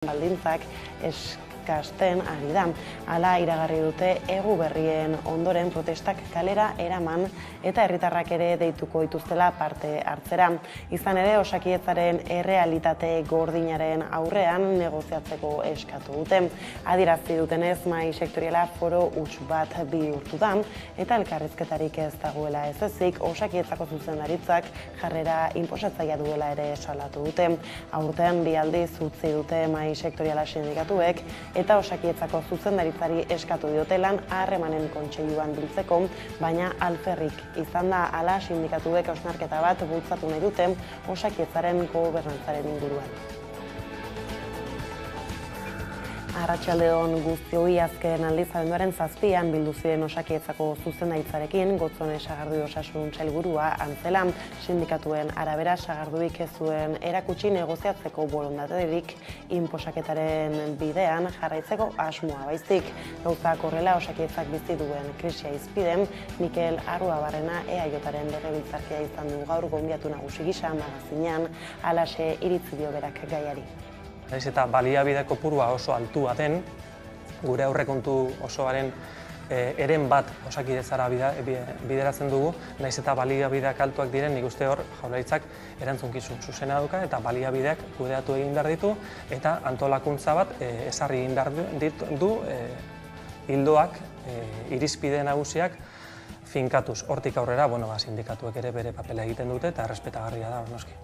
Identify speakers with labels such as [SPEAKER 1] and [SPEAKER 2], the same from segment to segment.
[SPEAKER 1] baldintzak eskasten ari da. Hala iragarri dute egu berrien ondoren protestak kalera eraman eta herritarrak ere deituko dituztela parte hartzera. Izan ere, Osakidetzaren errealitate gordinaren aurrean negoziatzeko eskatu dute. Adierazi dutenez, mahai sektoriala foro huts bat bihurtu da eta elkarrizketarik ez dagoela ez ezik, Osakidetzako zuzendaritzak jarrera inposatzailea duela ere salatu dute. Aurten bi aldiz utzi dute mahai sektoriala sindikatuek eta Osakidetzako zuzendaritzari eskatu diote lan harremanen kontseiluan biltzeko, baina alferrik izan da. Hala sindikatuek hausnarketa bat bultzatu nahi dute Osakidetzaren gobernantzaren inguruan. Arratsalde-on guztioi, azken aldiz abenduaren 7an bildu ziren Osakidetzako zuzendaritzarekin Gotzone Sagardui osasun sailburua antzela. Sindikatuen arabera Sagarduik ez zuen erakutsi negoziatzeko borondaterik inposaketaren bidean jarraitzeko asmoa baizik. Gauzak horrela, Osakidetzak bizi duen krisia hizpide, Mikel Arruabarrena EAJaren legebiltzarkidea izan du gaur gonbidatu nagusi gisa magazinean, halaxe iritzi dio berak gaiari.
[SPEAKER 2] Naiz eta baliabide kopurua oso altua den, gure aurrekontu osoaren eren bat Osakidetzara bideratzen dugu, naiz eta baliabideak altuak diren, nik uste hor Jaurlaritzak erantzunkizun zuzena dauka eta baliabideak kudeatu egin behar ditu eta antolakuntza bat ezarri egin behar du ildoak, irizpide nagusiak finkatuz. Hortik aurrera, sindikatuek ere bere papela egiten dute eta errespetagarria da, noski.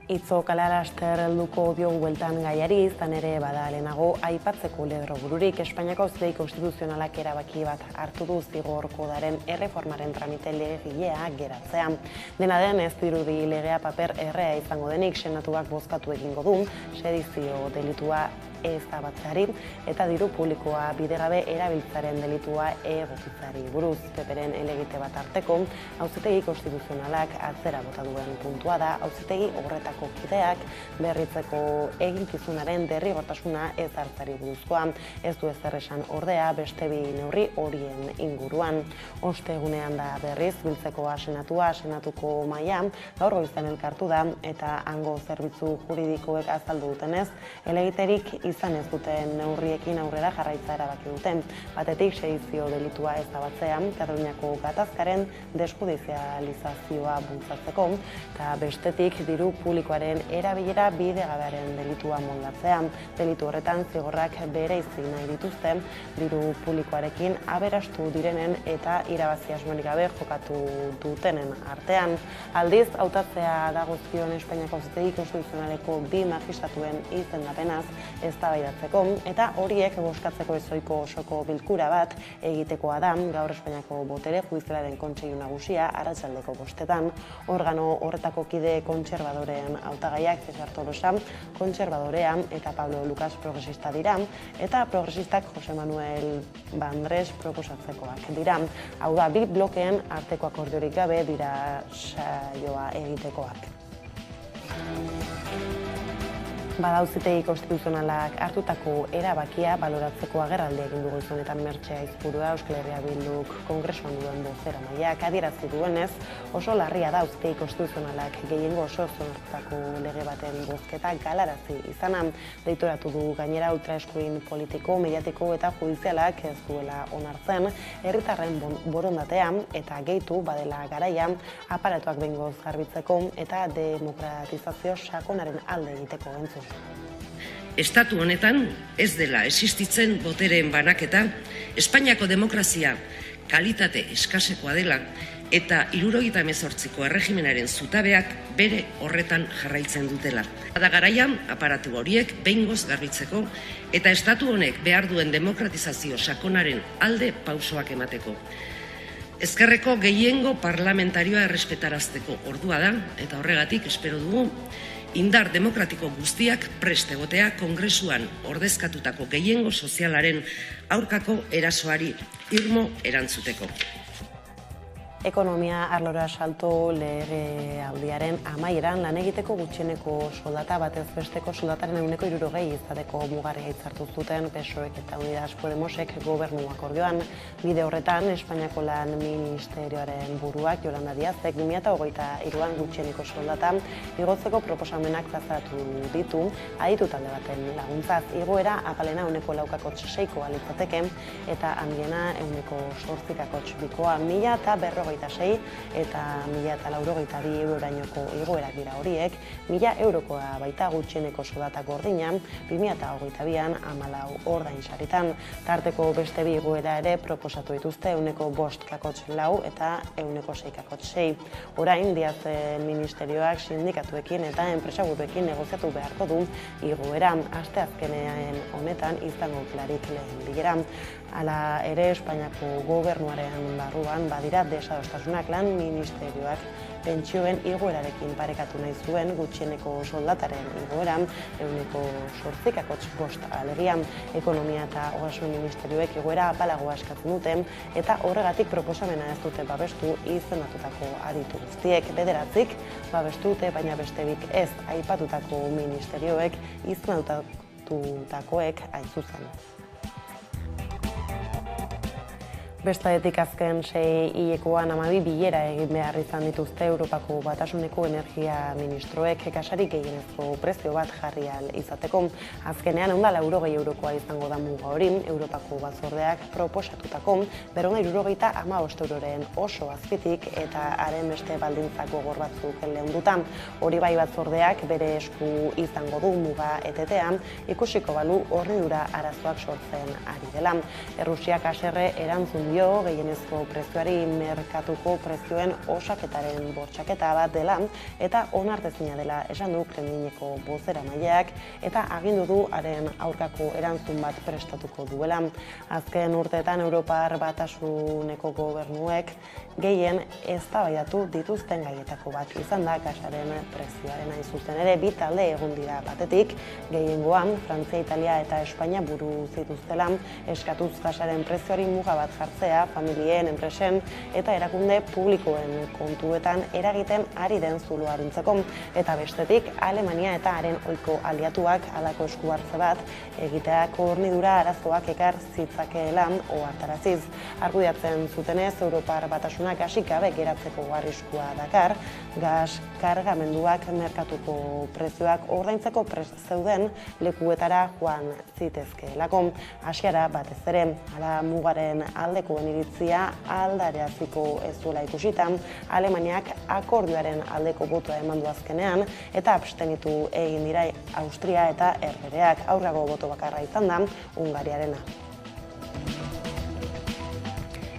[SPEAKER 1] Itzo kalalaster helduko diogu bueltan gaiari, izan ere bada lehenago aipatzeko lerrobururik. Espainiako Auzitegi Konstituzionalak erabaki bat hartu du zigor kodaren erreformaren tramite legegilea geratzea. Dena den, ez dirudi legea paper errea izango denik, senatuak bozkatu egingo du, sedizio delitua ezabatzeari eta diru publikoa bidegabe erabiltzaren delitua egokitzari buruz. Peperen helegite bat arteko, Auzitegi Konstituzionalak atzera bota duen puntua da, auzitegi horretako kideak berritzeko eginkizunaren derrigortasuna ez hartzari buruzkoa. Ez du ezer esan ordea beste bi neurri horien inguruan. Ostegunean da berriz biltzekoa senatua, senatuko mahaia gaur goizean elkartu da eta hango zerbitzu juridikoek azaldu dutenez, helegiterik izan ez duten neurriekin aurrera jarraitza erabaki duten. Batetik, sedizio delitua ezabatzea, Kataluniako gatazkaren desjudizializazioa bultzatzeko, eta bestetik, diru publikoaren erabilera bidegabearen delitua moldatzea. Delitu horretan zigorrak bereizi nahi dituzte, diru publikoarekin aberastu direnen eta irabazi asmorik gabe jokatu dutenen artean. Aldiz, hautatzea dagozkion Espainiako Auzitegi Konstituzionaleko bi magistatuen izendapenaz eztabaidatzeko eta horiek bozkatzeko ezohiko osoko bilkura bat egitekoa da gaur Espainiako botere judizialaren kontseilu nagusia arratsaldeko 5etan. Organo horretako kide kontserbadoreen hautagaiak Cesar Tolosa kontserbadorea eta Pablo Lucas progresista dira eta progresistak Jose Manuel Bandres proposatzekoak dira. Hau da, bi blokeen arteko akordiorik gabe dira saioa egitekoak. Bada Auzitegi Konstituzionalak hartutako erabakia baloratzeko agerraldia egin du goizenetan Mertxe Aizpurua, Euskal Herria Bilduk Kongresuan duen bozeramaileak adierazi duenez, oso larria da Auzitegi Konstituzionalak gehiengo oso onartutako lege baten bozketa galarazi izana. Deitoratu du gainera ultraeskuin politiko, mediatiko eta judizialak ez duela onartzen herritarren borondatea eta gehitu badela garaia aparatuak behingoz garbitzeko eta demokratizazio sakonaren alde egiteko entzun.
[SPEAKER 3] Estatu honetan ez dela existitzen botereen banaketa, Espainiako demokrazia kalitate eskasekoa dela eta 78ko erregimenaren zutabeak bere horretan jarraitzen dutela. Da garaian aparatu horiek behingoz garbitzeko eta estatu honek behar duen demokratizazio sakonaren alde pausoak emateko. Ezkerreko gehiengo parlamentarioa errespetarazteko ordua da eta horregatik espero dugu indar demokratiko guztiak prest egotea Kongresuan ordezkatutako gehiengo sozialaren aurkako erasoari irmo erantzuteko.
[SPEAKER 1] Ekonomia arlora salto legealdiaren amaieran lan egiteko gutxieneko soldata batez besteko soldataren 60% izateko mugarria hitzartu zuten PSOEk eta Unidas Podemosek gobernu akordioan. Bide horretan, Espainiako Lan Ministerioaren buruak Yolanda Díazek 2023an gutxieneko soldata igotzeko proposamenak plazaratu ditu, aditu talde baten laguntzaz. Igoera apalena 4,6koa litzateke eta handiena 8,8koa 1.056 eta 1.082 eurorainoko igoerak dira horiek, 1.000 eurokoa baita gutxieneko soldata gordina 2022an 14 ordainsaritan. Tarteko beste bi igoera ere proposatu dituzte 5,4 eta 6,6. Orain Díazen ministerioak sindikatuekin eta enpresaburuekin negoziatu beharko du igoera. Asteazkenean honetan izango klarik lehen bilera. Hala ere, Espainiako gobernuaren barruan badira desadostasunak. Lan ministerioak pentsioen igoerarekin parekatu nahi zuen gutxieneko soldataren igoeran 8,8 alegia. Ekonomia eta Ogasun ministerioek igoera apalagoa eskatzen dute eta horregatik proposamena ez dute babestu izendatutako aditu guztiek. 9 babestu dute, baina beste bik ez, aipatutako ministerioek izendatutakoek hain zuzen. Bestadetik azken 6 hilekoan 12 bilera egin behar izan dituzte Europako Batasuneko energia ministroek gasari gehienezko prezio bat jarri ahal izateko. Azkenean 180 eurokoa izango da muga hori, Europako batzordeak proposatutako 275 euroren oso azpitik eta haren beste baldintzak gogor batzuk leunduta. Hori bai batzordeak bere esku izango du muga etetean, ikusiko balu hornidura arazoak sortzen ari dela. Errusiak haserre erantzun gehienezko prezioari merkatuko prezioen osaketaren bortxaketa bat dela eta onartezina dela esan du Kremlineko bozeramaileak eta agindu du haren aurkako erantzun bat prestatuko duela. Azken urteetan Europar Batasuneko gobernuek gehien eztabaidatu dituzten gaietako bat izan da gasaren prezioaren hain zuzen ere. Bi talde egon dira batetik, gehiengoan Frantzia, Italia eta Espainia buru zituztela eskatuz gasaren prezioari muga bat jartzea familien, enpresen eta erakunde publikoen kontuetan eragiten ari den zuloa arintzeko. Eta bestetik, Alemania eta haren ohiko aliatuak halako esku hartze bat egiteak hornidura arazoak ekar zitzakeela ohartaraziz. Argudiatzen zutenez, Europar Batasunak gasik gabe geratzeko arriskua dakar, gas kargamenduak merkatuko prezioak ordaintzeko prest zeuden lekuetara joan zitezkeelako. Asiara batez ere, hala mugaren aldeko iritzia aldareaziko ez duela ikusita, Alemaniak akordioaren aldeko botoa eman du azkenean eta abstenitu egin dira Austria eta Herbehereak. Aurrago boto bakarra izan da Hungariarena.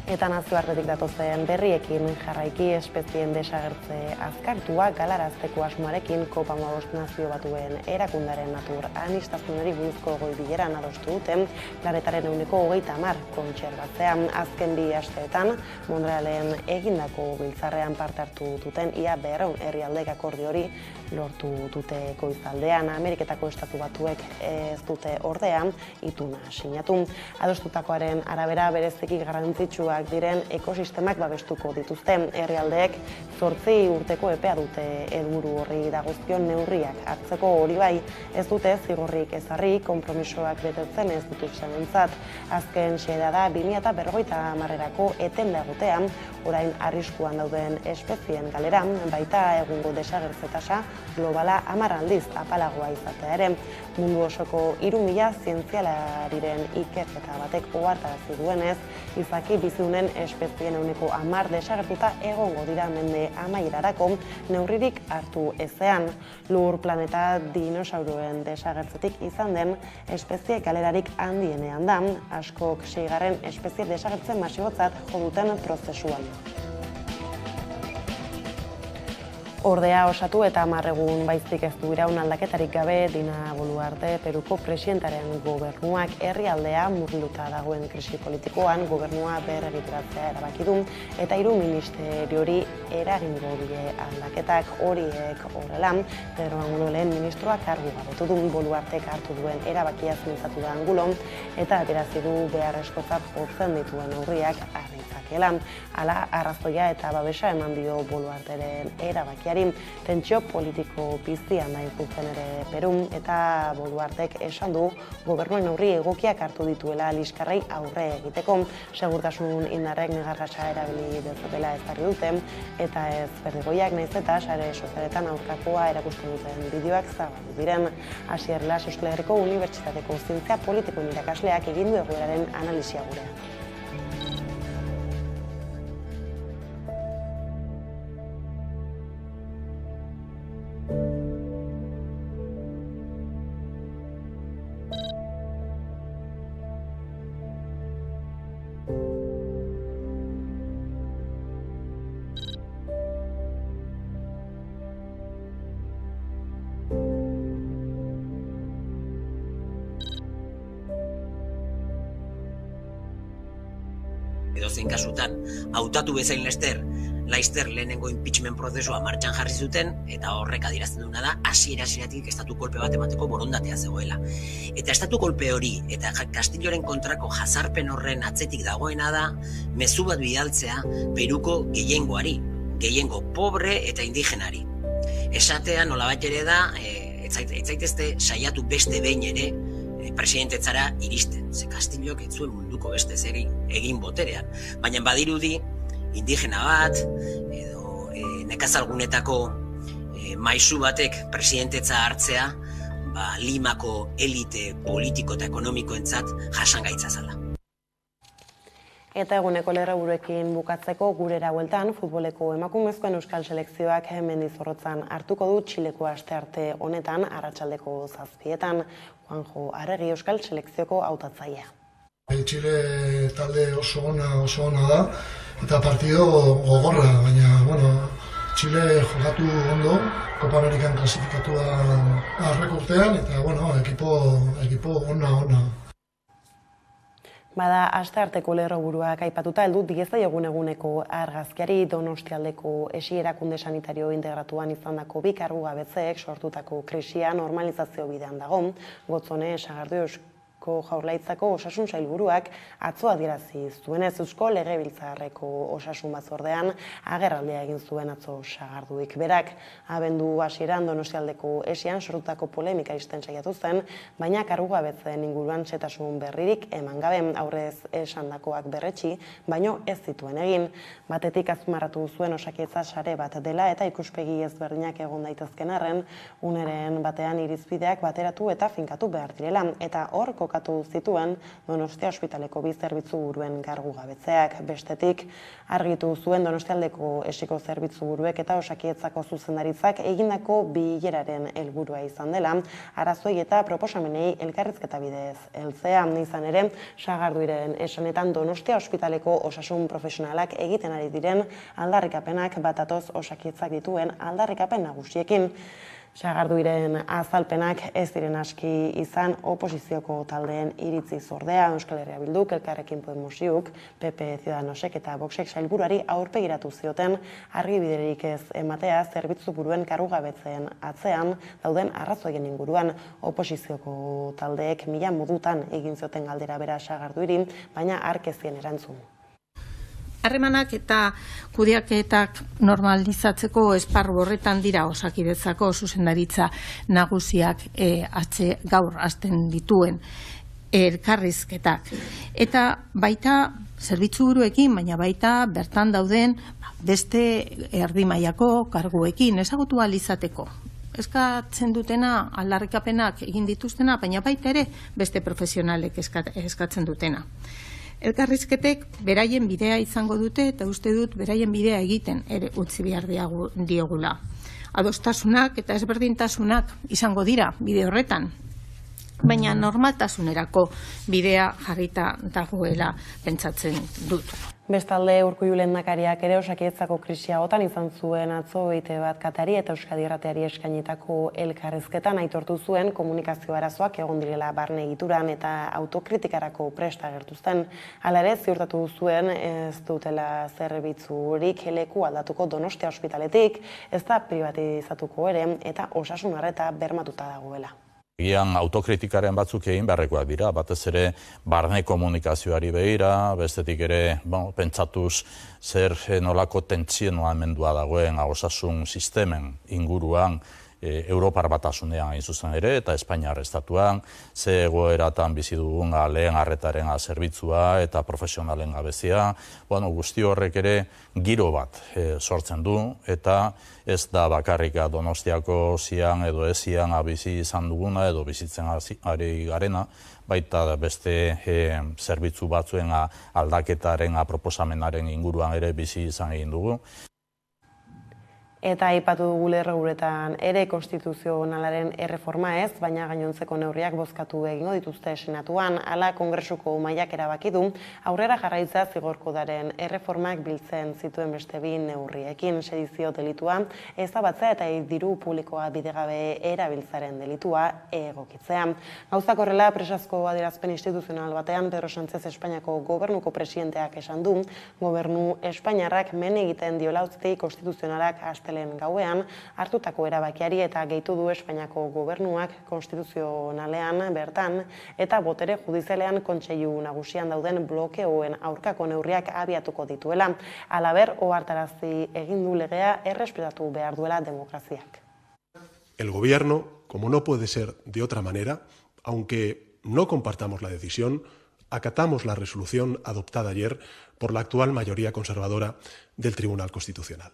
[SPEAKER 1] Eta nazioartetik datozen berriekin jarraiki espezien desagertze azkartua galarazteko asmoarekin COP15 nazio batuen erakundaren natur aniztasunari buruzko goi bileran adostu duten planetaren 30% kontserbatzea. Azken 2 asteetan Montrealen egindako biltzarrean parte hartu duten ia 200 herrialdek akordio hori lortu dute goizaldean. Ameriketako Estatu Batuek ez dute ordea ituna sinatu. Adostutakoaren arabera bereziki garrantzitsua diren ekosistemak babestuko dituzte. Herrialdeek 8 urteko epea dute helburu horri dagozkion neurriak hartzeko. Hori bai, ez dute zigorrik ezarri, konpromisoak betetzen ez dituztenentzat. Azken xedea da 2050erako etenda egotea, orain arriskuan dauden espezien galera, baita egungo desagertze tasa globala 10 aldiz apalagoa izatea ere. Mundu osoko 3.000 zientzialariren ikerketa batek ohartarazi duenez, izaki bizidunen espezien 10% desagertuta egongo dira mende amaierarako neurririk hartu ezean. Lur planeta dinosauroen desagertzetik izan den espezie galerarik handienean da, askok 6. espezie desagertzen masibotzat jo duten prozesuan. Ordea osatu eta 10 egun baizik ez du iraun aldaketarik gabe Dina Boluarte Peruko presidentaren gobernuak herrialdea murgilduta dagoen krisi politikoan gobernua berregituratzea erabaki du eta 3 ministeriori eragingo die aldaketak horiek horrela. Pedro Angulo lehen ministroak kargu gabetu du Boluartek hartu duen erabakia zintzatu da Angulo eta adierazi du beharrezkotzat jotzen dituen neurriak har ditzakela. Hala arrazoia eta babesa eman dio Boluarteren erabakiari. Tentsio politiko piztian nahi zuzen ere Perun eta Boluartek esan du gobernuak neurri egokiak hartu dituela liskarrei aurre egiteko. Segurtasun indarrek negargasa erabili dezatela ezarri dute eta ez berdigoiak nahiz eta sare sozialetan aurkakoa erakusten duten bideoak zabaldu diren. Asier Las Euskal Herriko Unibertsitateko zientzia politikoen irakasleak egin du egoeraren analisia gurean.
[SPEAKER 4] Edozein kasutan, hautatu bezain Laister lehenengo impeachment prozesua martxan jarri zuten, eta horrek adierazten duna da, hasiera-hasieratik estatu kolpe bat emateko borondatea zegoela. Eta estatu kolpe hori, eta Castilloren kontrako jazarpen horren atzetik dagoena da, mezu bat bidaltzea Peruko gehiengo pobre eta indigenari. Esatea nolabait ere da, ez zaitezte saiatu beste behin ere, presidentetzara iristen. Ze Castillok ez zuen munduko beste zer egin boterean. Baina badirudi, indigena bat, edo nekazalgunetako maisu batek presidentetza hartzea, Limako elite politiko eta ekonomikoentzat jasangaitza zala.
[SPEAKER 1] Eta eguneko lerroburuekin bukatzeko gurera bueltan, futboleko emakumezkoen euskal selekzioak Mendizorrotzan hartuko du Txileko astearte honetan arratsaldeko 7:00. Juanjo Arregi euskal selekzioko hautatzailea.
[SPEAKER 5] Txile talde oso ona da, eta partido gogorra, baina, Txile jokatu ondo, Copa Amerikan klasifikatu da aurreko urtean, eta, ekipo ona.
[SPEAKER 1] Bada, astearteko lerroburuak aipatuta heldu diezaigun eguneko argazkiari Donostialdeko esi erakunde sanitario integratuan izandako 2 kargugabetzeek sortutako krisia normalizazio bidean dago. Gotzone Sagardui Jaurlaritzako osasun sailburuak atzo adierazi zuenez Eusko Legebiltzarreko osasun batzordean agerraldia egin zuen atzo Sagarduik. Berak abendu hasieran Donostialdeko esian sortutako polemika isten saiatu zen, baina kargugabetzeen inguruan xehetasun berririk eman gabe aurrez esandakoak berretsi, baino ez zituen egin. Batetik azpimarratu zuen Osakidetza sare bat dela eta ikuspegi ezberdinak egon daitezken arren, uneren batean irizpideak bateratu eta finkatu behar direla, eta hor kokatu zituen Donostia ospitaleko 2 zerbitzu buruen kargugabetzeak. Bestetik, argitu zuen Donostialdeko esiko zerbitzu buruek eta Osakidetzako zuzendaritzak egindako bileraren helburua izan dela, arazoei eta proposamenei elkarrizketa bidez heltzea. Izan ere, Sagarduiren esanetan Donostia ospitaleko osasun profesionalak egiten ari diren aldarrikapenak batatoz Osakidetzak dituen aldarrikapen nagusiekin. Sagarduiren azalpenak ez diren aski izan oposizioko taldeen iritzi zordea, Euskal Herria Bilduk, Elkarrekin Podemosik, PP Ciudadanosek eta Voxek sailburuari aurpegiratu zioten argibiderik ez ematea zerbitzu buruen kargugabetzeen atzean dauden arrazoien inguruan. Oposizioko taldeek 1000 modutan egin zioten galdera bera Sagarduiri, baina hark ez zien erantzun.
[SPEAKER 6] Harremanak eta kudeaketak normalizatzeko esparru horretan dira Osakidetzako zuzendaritza nagusiak gaur hasten dituen elkarrizketak. Eta baita zerbitzuburuekin, baina baita bertan dauden beste erdi mailako karguekin ezagutu ahal izateko. Eskatzen dutena, aldarrikapenak egin dituztena, baina baita ere beste profesionalek eskatzen dutena. Elkarrizketek beraien bidea izango dute eta uste dut beraien bidea egiten ere utzi behar diogula. Adostasunak eta ezberdintasunak izango dira bide horretan. baina normaltasunerako bidea jarrita dagoela pentsatzen dut.
[SPEAKER 1] Bestalde, Urkullu lehendakariak ere Osakidetzako krisia otan izan zuen atzo EITB bat Katari eta Euskadi Irratiari eskainitako elkarrizketan aitortu zuen komunikazio arazoak egon direla barne egituran eta autokritikarako presta agertu zen. Hala ere, ziurtatu zuen ez dutela zerbitzurik leku aldatuko Donostia ospitaletik, ez da privatizatuko ere eta osasun arreta bermatuta dagoela.
[SPEAKER 7] Egian autokritikaren batzuk egin beharrekoak dira, batez ere barne komunikazioari begira, bestetik ere pentsatuz zer nolako tentsionamendua dagoen osasun sistemen inguruan Europar Batasunean hain zuzen ere eta Espainiar Estatuan, ze egoeratan bizi dugun lehen arretaren zerbitzua eta profesionalen gabezia, guzti horrek ere giro bat sortzen du eta ez da bakarrika Donostiako zian edo ezian bizi izan duguna edo bizitzen ari garena, baita beste zerbitzu batzuen aldaketaren proposamenaren inguruan ere bizi izan egin dugu.
[SPEAKER 1] Eta aipatu dugu lerroguretan ere konstituzionalaren erreforma ez, baina gainontzeko neurriak bozkatu egingo dituzte senatuan, hala Kongresuko mailak erabaki du aurrera jarraitza zigor kodaren erreformak biltzen zituen beste bi neurriekin, sedizio delitua ezabatzea eta diru publikoa bidegabe erabiltzaren delitua egokitzea. Gauzak horrela, presazko adierazpen instituzional batean Pedro Sánchez Espainiako gobernuko presidenteak esan du, gobernu Espainiarrak men egiten diola utzitei konstituzionalak astelen gauean hartutako erabakiari eta gehitu du Espainiako gobernuak konstituzionalean bertan eta botere judizialean kontseilu nagusian dauden blokeoen aurkako neurriak abiatuko dituela. Halaber, ohartarazi egin du legea errespetatu behar duela demokraziak.
[SPEAKER 8] El gobierno, como no puede ser de otra manera, aunque no compartamos la decisión, acatamos la resolución adoptada ayer por la actual mayoría conservadora del Tribunal Constitucional.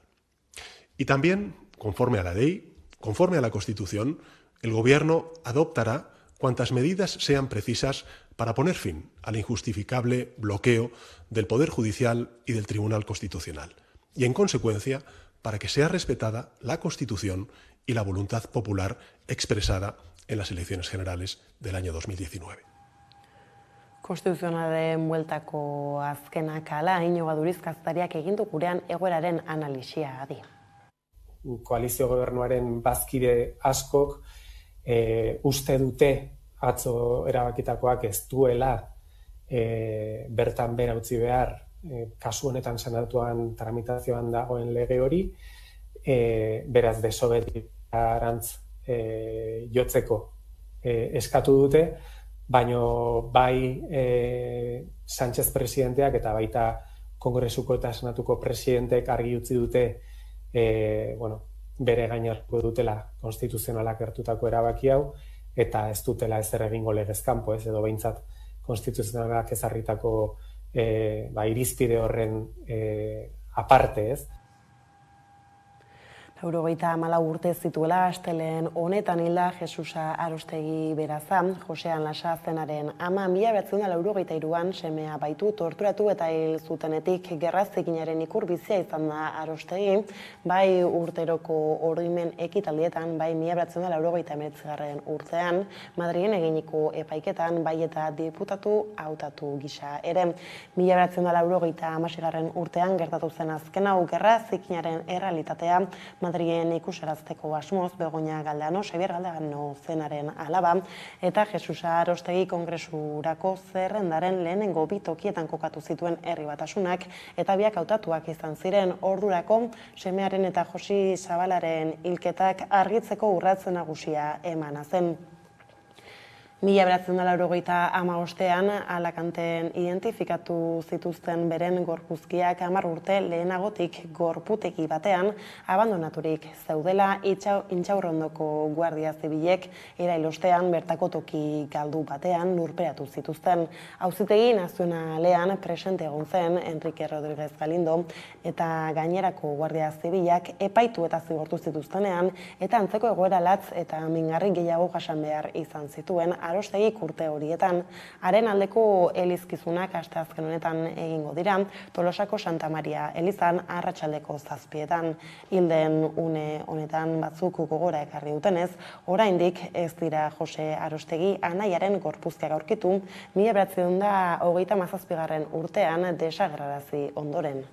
[SPEAKER 8] Y también, conforme a la ley, conforme a la Constitución, el Gobierno adoptará cuantas medidas sean precisas para poner fin al injustificable bloqueo del Poder Judicial y del Tribunal Constitucional, y en consecuencia, para que sea respetada la Constitución y la voluntad popular expresada en las elecciones generales del año 2019.
[SPEAKER 1] Konstituzionalaren bueltako azkenak ala, Iñigo Duriz kazetariak egin du gurean egoeraren analisia adi.
[SPEAKER 9] Koalizio gobernuaren bazkide askok uste dute atzo erabakitakoak ez duela bertan bera utzi behar kasu honetan senatuan tramitazioan dagoen lege hori, beraz desobedientzarantz jotzeko eskatu dute, baino bai Sánchez presidenteak eta baita Kongresuko eta Senatuko presidentek argi utzi dute bere gain hartuko dutela konstituzionalak hartutako erabaki hau eta ez dutela ezer egingo legez kanpo, edo behintzat konstituzionalak ezarritako irizpide horren aparte, ez?
[SPEAKER 1] 94 urte zituela astelehen honetan hilda Jesusa Arostegi Beraza, Josean Lasa zenaren ama 1993an semea baitu torturatu eta hil zutenetik gerra zikinaren ikur bizia izan da Arostegi, bai urteroko oroimen ekitaldietan, bai 1999 urtean, Madrilen eginiko epaiketan, bai eta diputatu hautatu gisa ere. 1996 urtean gertatu zen azken hau gerra zikinaren errealitatea, Madrilen ikusarazteko asmoz Begoña Galdeano, Xabier Galdeano zenaren alaba, eta Jesusa Arostegi Kongresurako zerrendaren lehenengo bi tokietan kokatu zituen herri batasunak, eta biak hautatuak izan ziren ordurako semearen eta Josi Zabalaren hilketak argitzeko urratz nagusia emana zen. 1995ean Alakanten identifikatu zituzten beren gorpuzkiak 10 urte lehenagotik gorputegi batean abandonaturik zeudela Intxaurrondoko Guardia Zibilek irailostean bertako toki galdu batean lurperatu zituzten. Auzitegi nazionalean presente egon zen Enrique Rodríguez Galindo eta gainerako Guardia Zibilak epaitu eta zigortu zituztenean eta antzeko egoera latz eta mingarri gehiago jasan behar izan zituen Arostegik urte horietan. Haren aldeko elizkizunak asteazken honetan egingo dira, Tolosako Santa Maria elizan arratsaldeko 7:00. Hilden une honetan batzuk gogora ekarri dutenez, oraindik ez dira Jose Arostegi anaiaren gorpuzkiak aurkitu 1937 urtean desagerrarazi ondoren.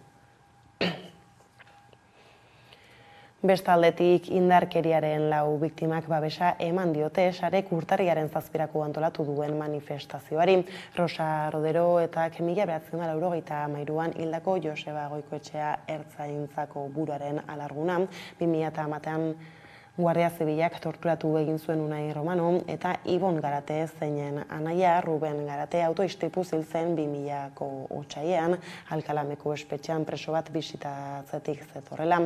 [SPEAKER 1] Bestaldetik indarkeriaren 4 biktimak babesa eman diote sarek urtarriaren 7 antolatu duen manifestazioari. Rosa Rodero eta 1993an hildako Joseba Goikoetxea ertzaintzako buruaren alarguna, 2010an Guardia Zibilak torturatu egin zuen Unai Romano eta Ibon Garate zeinen anaia Ruben Garate autoistripuz hil zen 2000ko otsailean Alkalameko espetxean preso bat bisitatzetik zetorrela.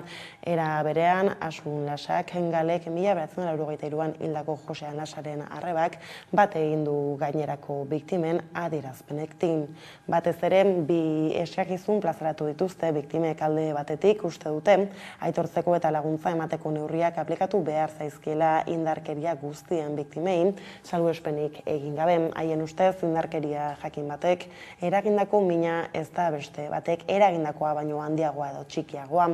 [SPEAKER 1] Era berean Asun Lasak Galek 1993an hildako Josean Lasaren arrebak bat egin du gainerako biktimen adierazpenekin. Batez ere bi eskakizun plazaratu dituzte biktimek alde batetik uste dute aitortzeko eta laguntza emateko neurriak aplikatu behar zaizkiela indarkeria guztien biktimein, salbuespenik egin gabe. Haien ustez indarkeria jakin batek eragindako mina ez da beste batek eragindakoa baino handiagoa edo txikiagoa.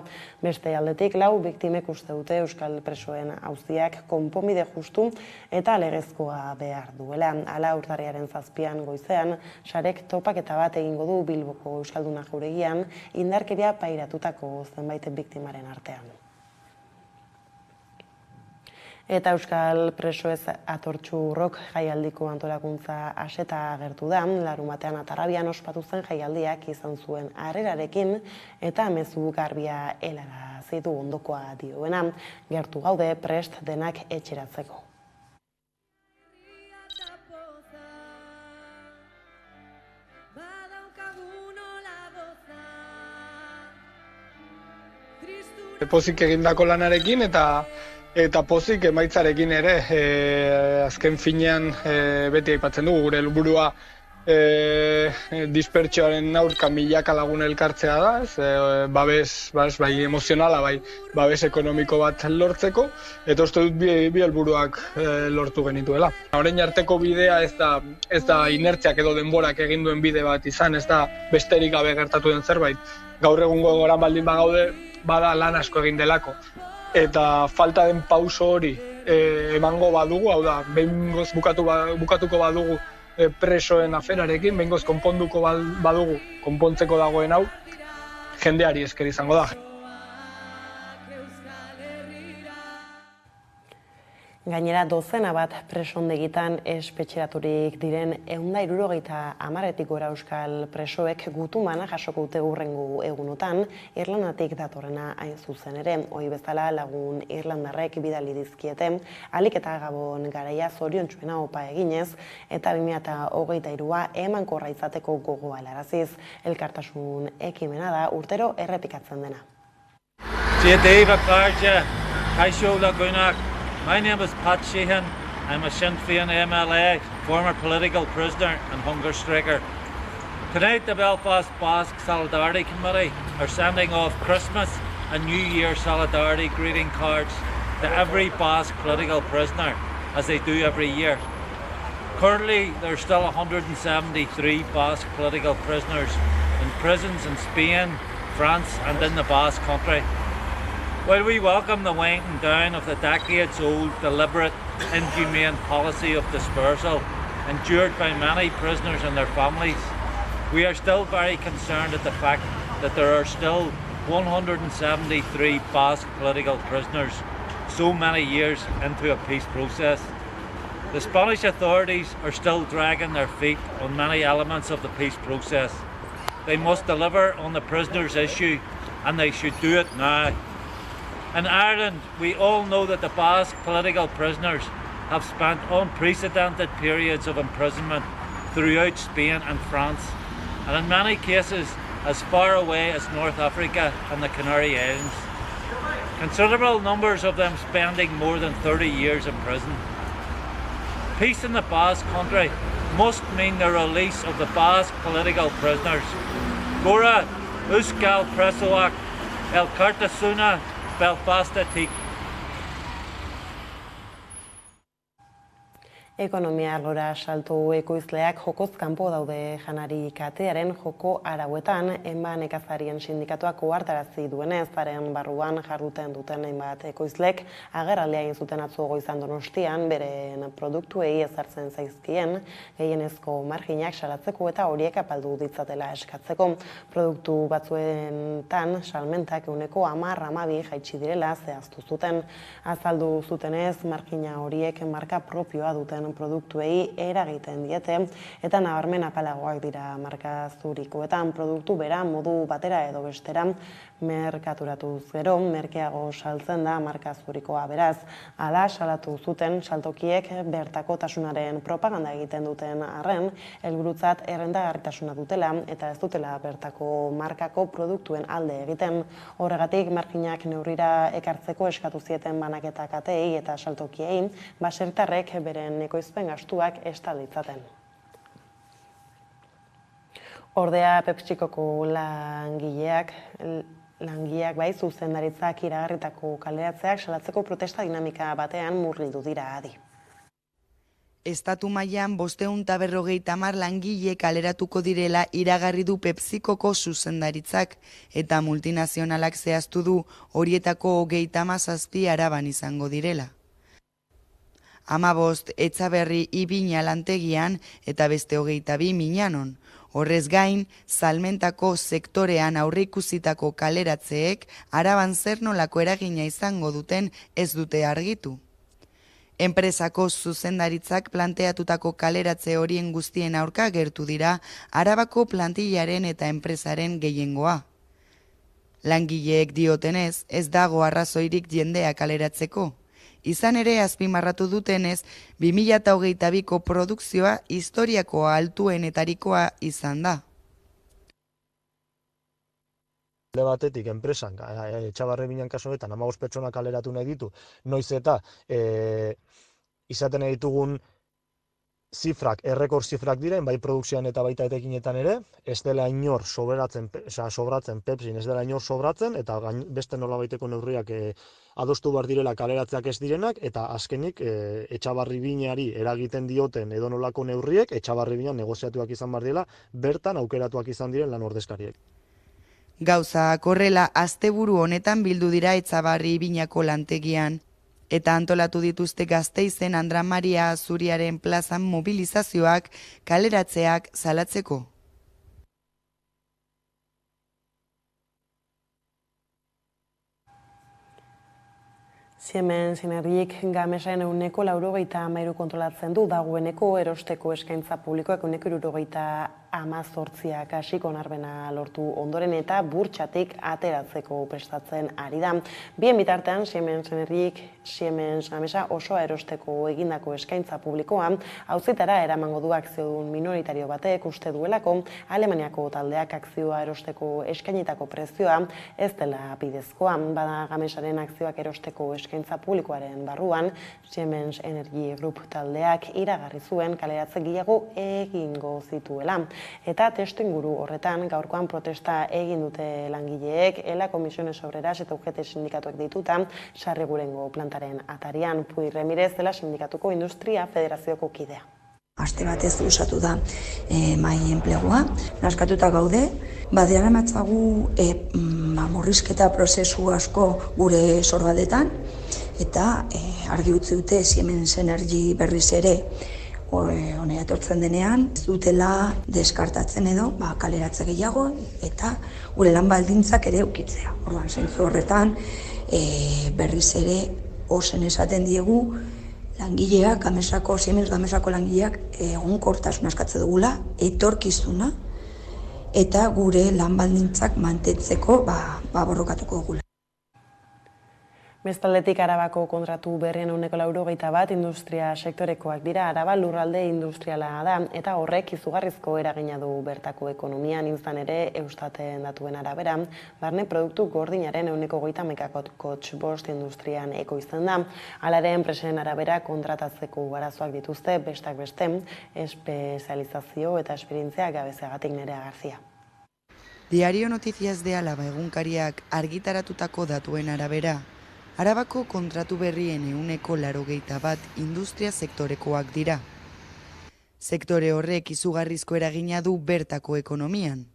[SPEAKER 1] Beste aldetik 4 biktimek uste dute euskal presoen auziak konponbide justu eta legezkoa behar duela. Hala urtarriaren 7 goizean, sarek topaketa bat egingo du Bilboko Euskalduna jauregian indarkeria pairatutako zenbait biktimaren artean. Eta euskal presoez atortxurrok jaialdiko antolakuntza aseta agertu da, larunbatean Atarrabian ospatu zen jaialdiak izan zuen harrerarekin eta mezu garbia helarazi du ondokoa dioena. Gertu gaude prest denak etxeratzeko.
[SPEAKER 10] Pozik egindako lanarekin eta pozik emaitzarekin ere, azken finean beti aipatzen dugu gure helburua dispertsioaren aurka milaka lagun elkartzea da, babes bai emozionala, bai babes ekonomiko bat lortzeko, eta uste dut bi helburuak lortu genituela. Orain arteko bidea ez da inertziak edo denborak egin duen bide bat izan, ez da besterik gabe gertatu den zerbait. Gaur egungo goran baldin bagaude, bada lan asko egin delako. Eta falta den pauso hori emango badugu, hau da, behingoz bukatuko badugu presoen aferarekin, behingoz konponduko badugu, konpontzeko dagoen hau, jendeari esker izango da.
[SPEAKER 1] Gainera, dozena bat presondegitan espetxeraturik diren 170 gora euskal presoek gutumana jasoko dute hurrengo egunotan, Irlandatik datorrena hain zuzen ere. Ohi bezala lagun irlandarrek bidali dizkiete, ahalik eta Gabon garaia zoriontsuena opa eginez, eta 2023a emankorra izateko gogoa helaraziz. Elkartasun ekimena da urtero errepikatzen dena.
[SPEAKER 11] My name is Pat Sheehan. I'm a Sinn Féin MLA, former political prisoner and hunger striker. Tonight the Belfast Basque Solidarity Committee are sending off Christmas and New Year solidarity greeting cards to every Basque political prisoner, as they do every year. Currently there are still 173 Basque political prisoners in prisons in Spain, France and in the Basque country. While we welcome the winding down of the decades-old, deliberate, inhumane policy of dispersal endured by many prisoners and their families, we are still very concerned at the fact that there are still 173 Basque political prisoners so many years into a peace process. The Spanish authorities are still dragging their feet on many elements of the peace process. They must deliver on the prisoners' issue, and they should do it now. In Ireland, we all know that the Basque political prisoners have spent unprecedented periods of imprisonment throughout Spain and France, and in many cases as far away as North Africa and the Canary Islands. Considerable numbers of them spending more than 30 years in prison. Peace in the Basque country must mean the release of the Basque political prisoners. Gora, Euskal Presoak, Elkartasuna, Belfastatik.
[SPEAKER 1] Ekonomia arlora salto ekoizleak jokoz kanpo daude janari katearen joko arauetan, enba nekazarien sindikatuak ohartarazi duenez, haren barruan jarduten duten hainbat ekoizlek agerraldia egin zuten atzo goizan Donostian, beren produktuei ezartzen zaizkien gehienezko marginak salatzeko eta horiek apaldu ditzatela eskatzeko. Produktu batzuetan salmentak 10-12 jaitsi direla zehaztu zuten. Azaldu zutenez, margina horiek marka propioa duten produktuei eragiten diete eta nabarmen apalagoak dira marka zurikoetan. Produktu bera modu batera edo bestera merkaturatuz gero, merkeago saltzen da marka zurikoa beraz. Hala salatu zuten saltokiek bertakotasunaren propaganda egiten duten arren, helburutzat errentagarritasuna dutela eta ez dutela bertako markako produktuen alde egiten. Horregatik marginak neurrira ekartzeko eskatu zieten banaketa kateei eta saltokiei, baserritarrek beren ekoizpen gastuak estal ditzaten. Ordea Pepsikoko langileak bai zuzendaritzak iragarritako kaleratzeak salatzeko protesta dinamika batean murgildu dira adi.
[SPEAKER 12] Estatu mailan 550 langile kaleratuko direla iragarri du Pepsikoko zuzendaritzak eta multinazionalak zehaztu du horietako 37 Araban izango direla. 15 Etxaberri Ibina lantegian eta beste 22 Miñanon. Horrez gain, salmentako sektorean aurreikusitako kaleratzeek Araban zer nolako eragina izango duten ez dute argitu. Enpresako zuzendaritzak planteatutako kaleratze horien guztien aurka gertu dira Arabako plantillaren eta enpresaren gehiengoa. Langileek diotenez, ez dago arrazoirik jendea kaleratzeko. Izan ere azpimarratu dutenez, 2022ko produkzioa historiako altuenetarikoa izan da.
[SPEAKER 13] Alde batetik, enpresan, Etxabarri Binan kasu honetan 15 pertsona kaleratu nahi ditu, noiz eta izaten ditugun zifrak, errekor zifrak diren, bai produkzioan eta baita etekinetan ere, ez dela inor sobratzen Pepsin, ez dela inor sobratzen, eta beste nolabaiteko neurriak adostu behar direla kaleratzeak ez direnak, eta azkenik Etxabarri Binari eragiten dioten edonolako neurriek, Etxabarri Binan negoziatuak izan behar direla, bertan aukeratuak izan diren lan ordezkariek.
[SPEAKER 12] Gauzak horrela asteburu honetan bildu dira Etxabarri Binako lantegian, eta antolatu dituzte Gasteizen Andra Maria Azuriaren plazan mobilizazioak kaleratzeak salatzeko.
[SPEAKER 1] Siemens Energik Gamesaren 93% kontrolatzen du, dagoeneko erosteko eskaintza publikoak 78 hasiko onarpena lortu ondoren eta burtsatik ateratzeko prestatzen ari da. Bien bitartean, Siemens Energik Siemens Gamesa osoa erosteko egindako eskaintza publikoa auzitara eramango du akziodun minoritario batek uste duelako Alemaniako taldeak akzioa erosteko eskainitako prezioa ez dela bidezkoa. Bada Gamesaren akzioak erosteko eskaintza publikoaren barruan, Siemens Energy Group taldeak iragarri zuen kaleratze gehiago egingo zituela. Eta testuinguru horretan gaurkoan protesta egin dute langileek, ELA Comisiones Obreras eta UGT sindikatuak dituta Sarrigurengo plantaren atarian. Puy Remirez dela sindikatuko Industria Federazioko kidea.
[SPEAKER 14] Aste batez usatu da mai enplegua, naskatuta gaude, badiara matzagu murrizketa prozesu asko gure sorbaldetan, eta argi utzi dute Siemens Energy berriz ere honera etortzen denean, ez dutela deskartatzen edo kaleratze gehiago eta gure lan baldintzak ere ukitzea. Orduan, zentzu horretan berriz ere ozen esaten diegu langileak, Siemens Gamesako langileak egonkortasuna eskatzen dugula, etorkizuna eta gure lan baldintzak mantentzeko borrokatuko dugula.
[SPEAKER 1] Bestaldetik Arabako kontratu berrien 91% industria sektorekoak dira. Araba lurralde industriala da eta horrek izugarrizko eragina du bertako ekonomian. Izan ere, Eustaten datuen arabera, barne produktu gordinaren 30,5% industrian ekoizten da. Hala ere, enpresen arabera kontratatzeko arazoak dituzte, bestak beste, espezializazio eta esperientzia gabezeagatik Nerea Garzia.
[SPEAKER 12] Diario Noticias de Álava egunkariak argitaratutako datuen arabera, Arabako kontratu berrien 181 industria sektorekoak dira. Sektore horrek izugarrizko eragina du bertako ekonomian.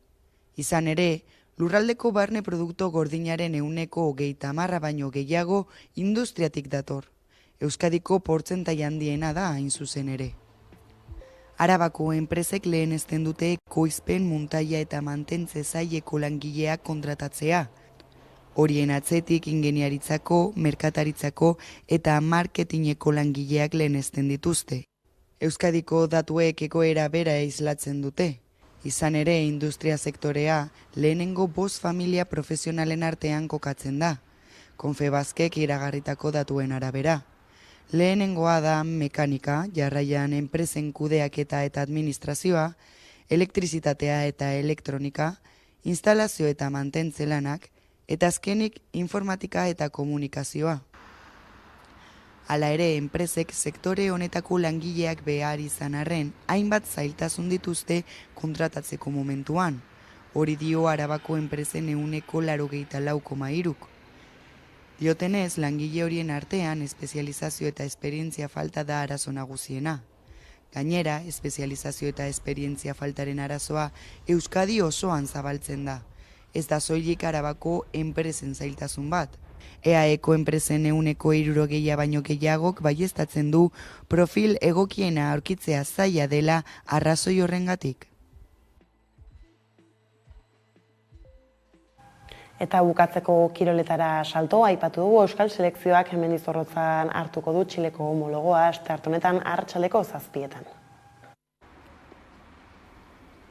[SPEAKER 12] Izan ere, lurraldeko barne produkto gordinaren 30% baino gehiago industriatik dator. Euskadiko portzentai handiena da hain zuzen ere. Arabako enpresek lehenesten dute ekoizpen, muntaia eta mantentze saileko langileak kontratatzea. Horien atzetik ingeniaritzako, merkataritzako eta marketingeko langileak lehenesten dituzte. Euskadiko datuek egoera bera islatzen dute. Izan ere, industria sektorea lehenengo 5 familia profesionalen artean kokatzen da. Confebaskek iragarritako datuen arabera. Lehenengoa da mekanika, jarraian enpresen kudeaketa eta administrazioa, elektrizitatea eta elektronika, instalazio eta mantentze lanak, eta azkenik informatika eta komunikazioa. Hala ere, enpresek sektore honetako langileak behar izan arren, hainbat zailtasun dituzte kontratatzeko momentuan. Hori dio Arabako enpresen 84,3%. Diotenez, langile horien artean espezializazio eta esperientzia falta da arazo nagusiena. Gainera, espezializazio eta esperientzia faltaren arazoa Euskadi osoan zabaltzen da. Ez da soilik Arabako enpresen zailtasun bat. EAEko enpresen 60% baino gehiagok baieztatzen du profil egokiena aurkitzea zaila dela arrazoi horrengatik.
[SPEAKER 1] Eta bukatzeko kiroletara salto, aipatu dugu Euskal Selekzioak Mendizorrotzan hartuko du Txileko homologoa aste honetan arratsaldeko 7:00.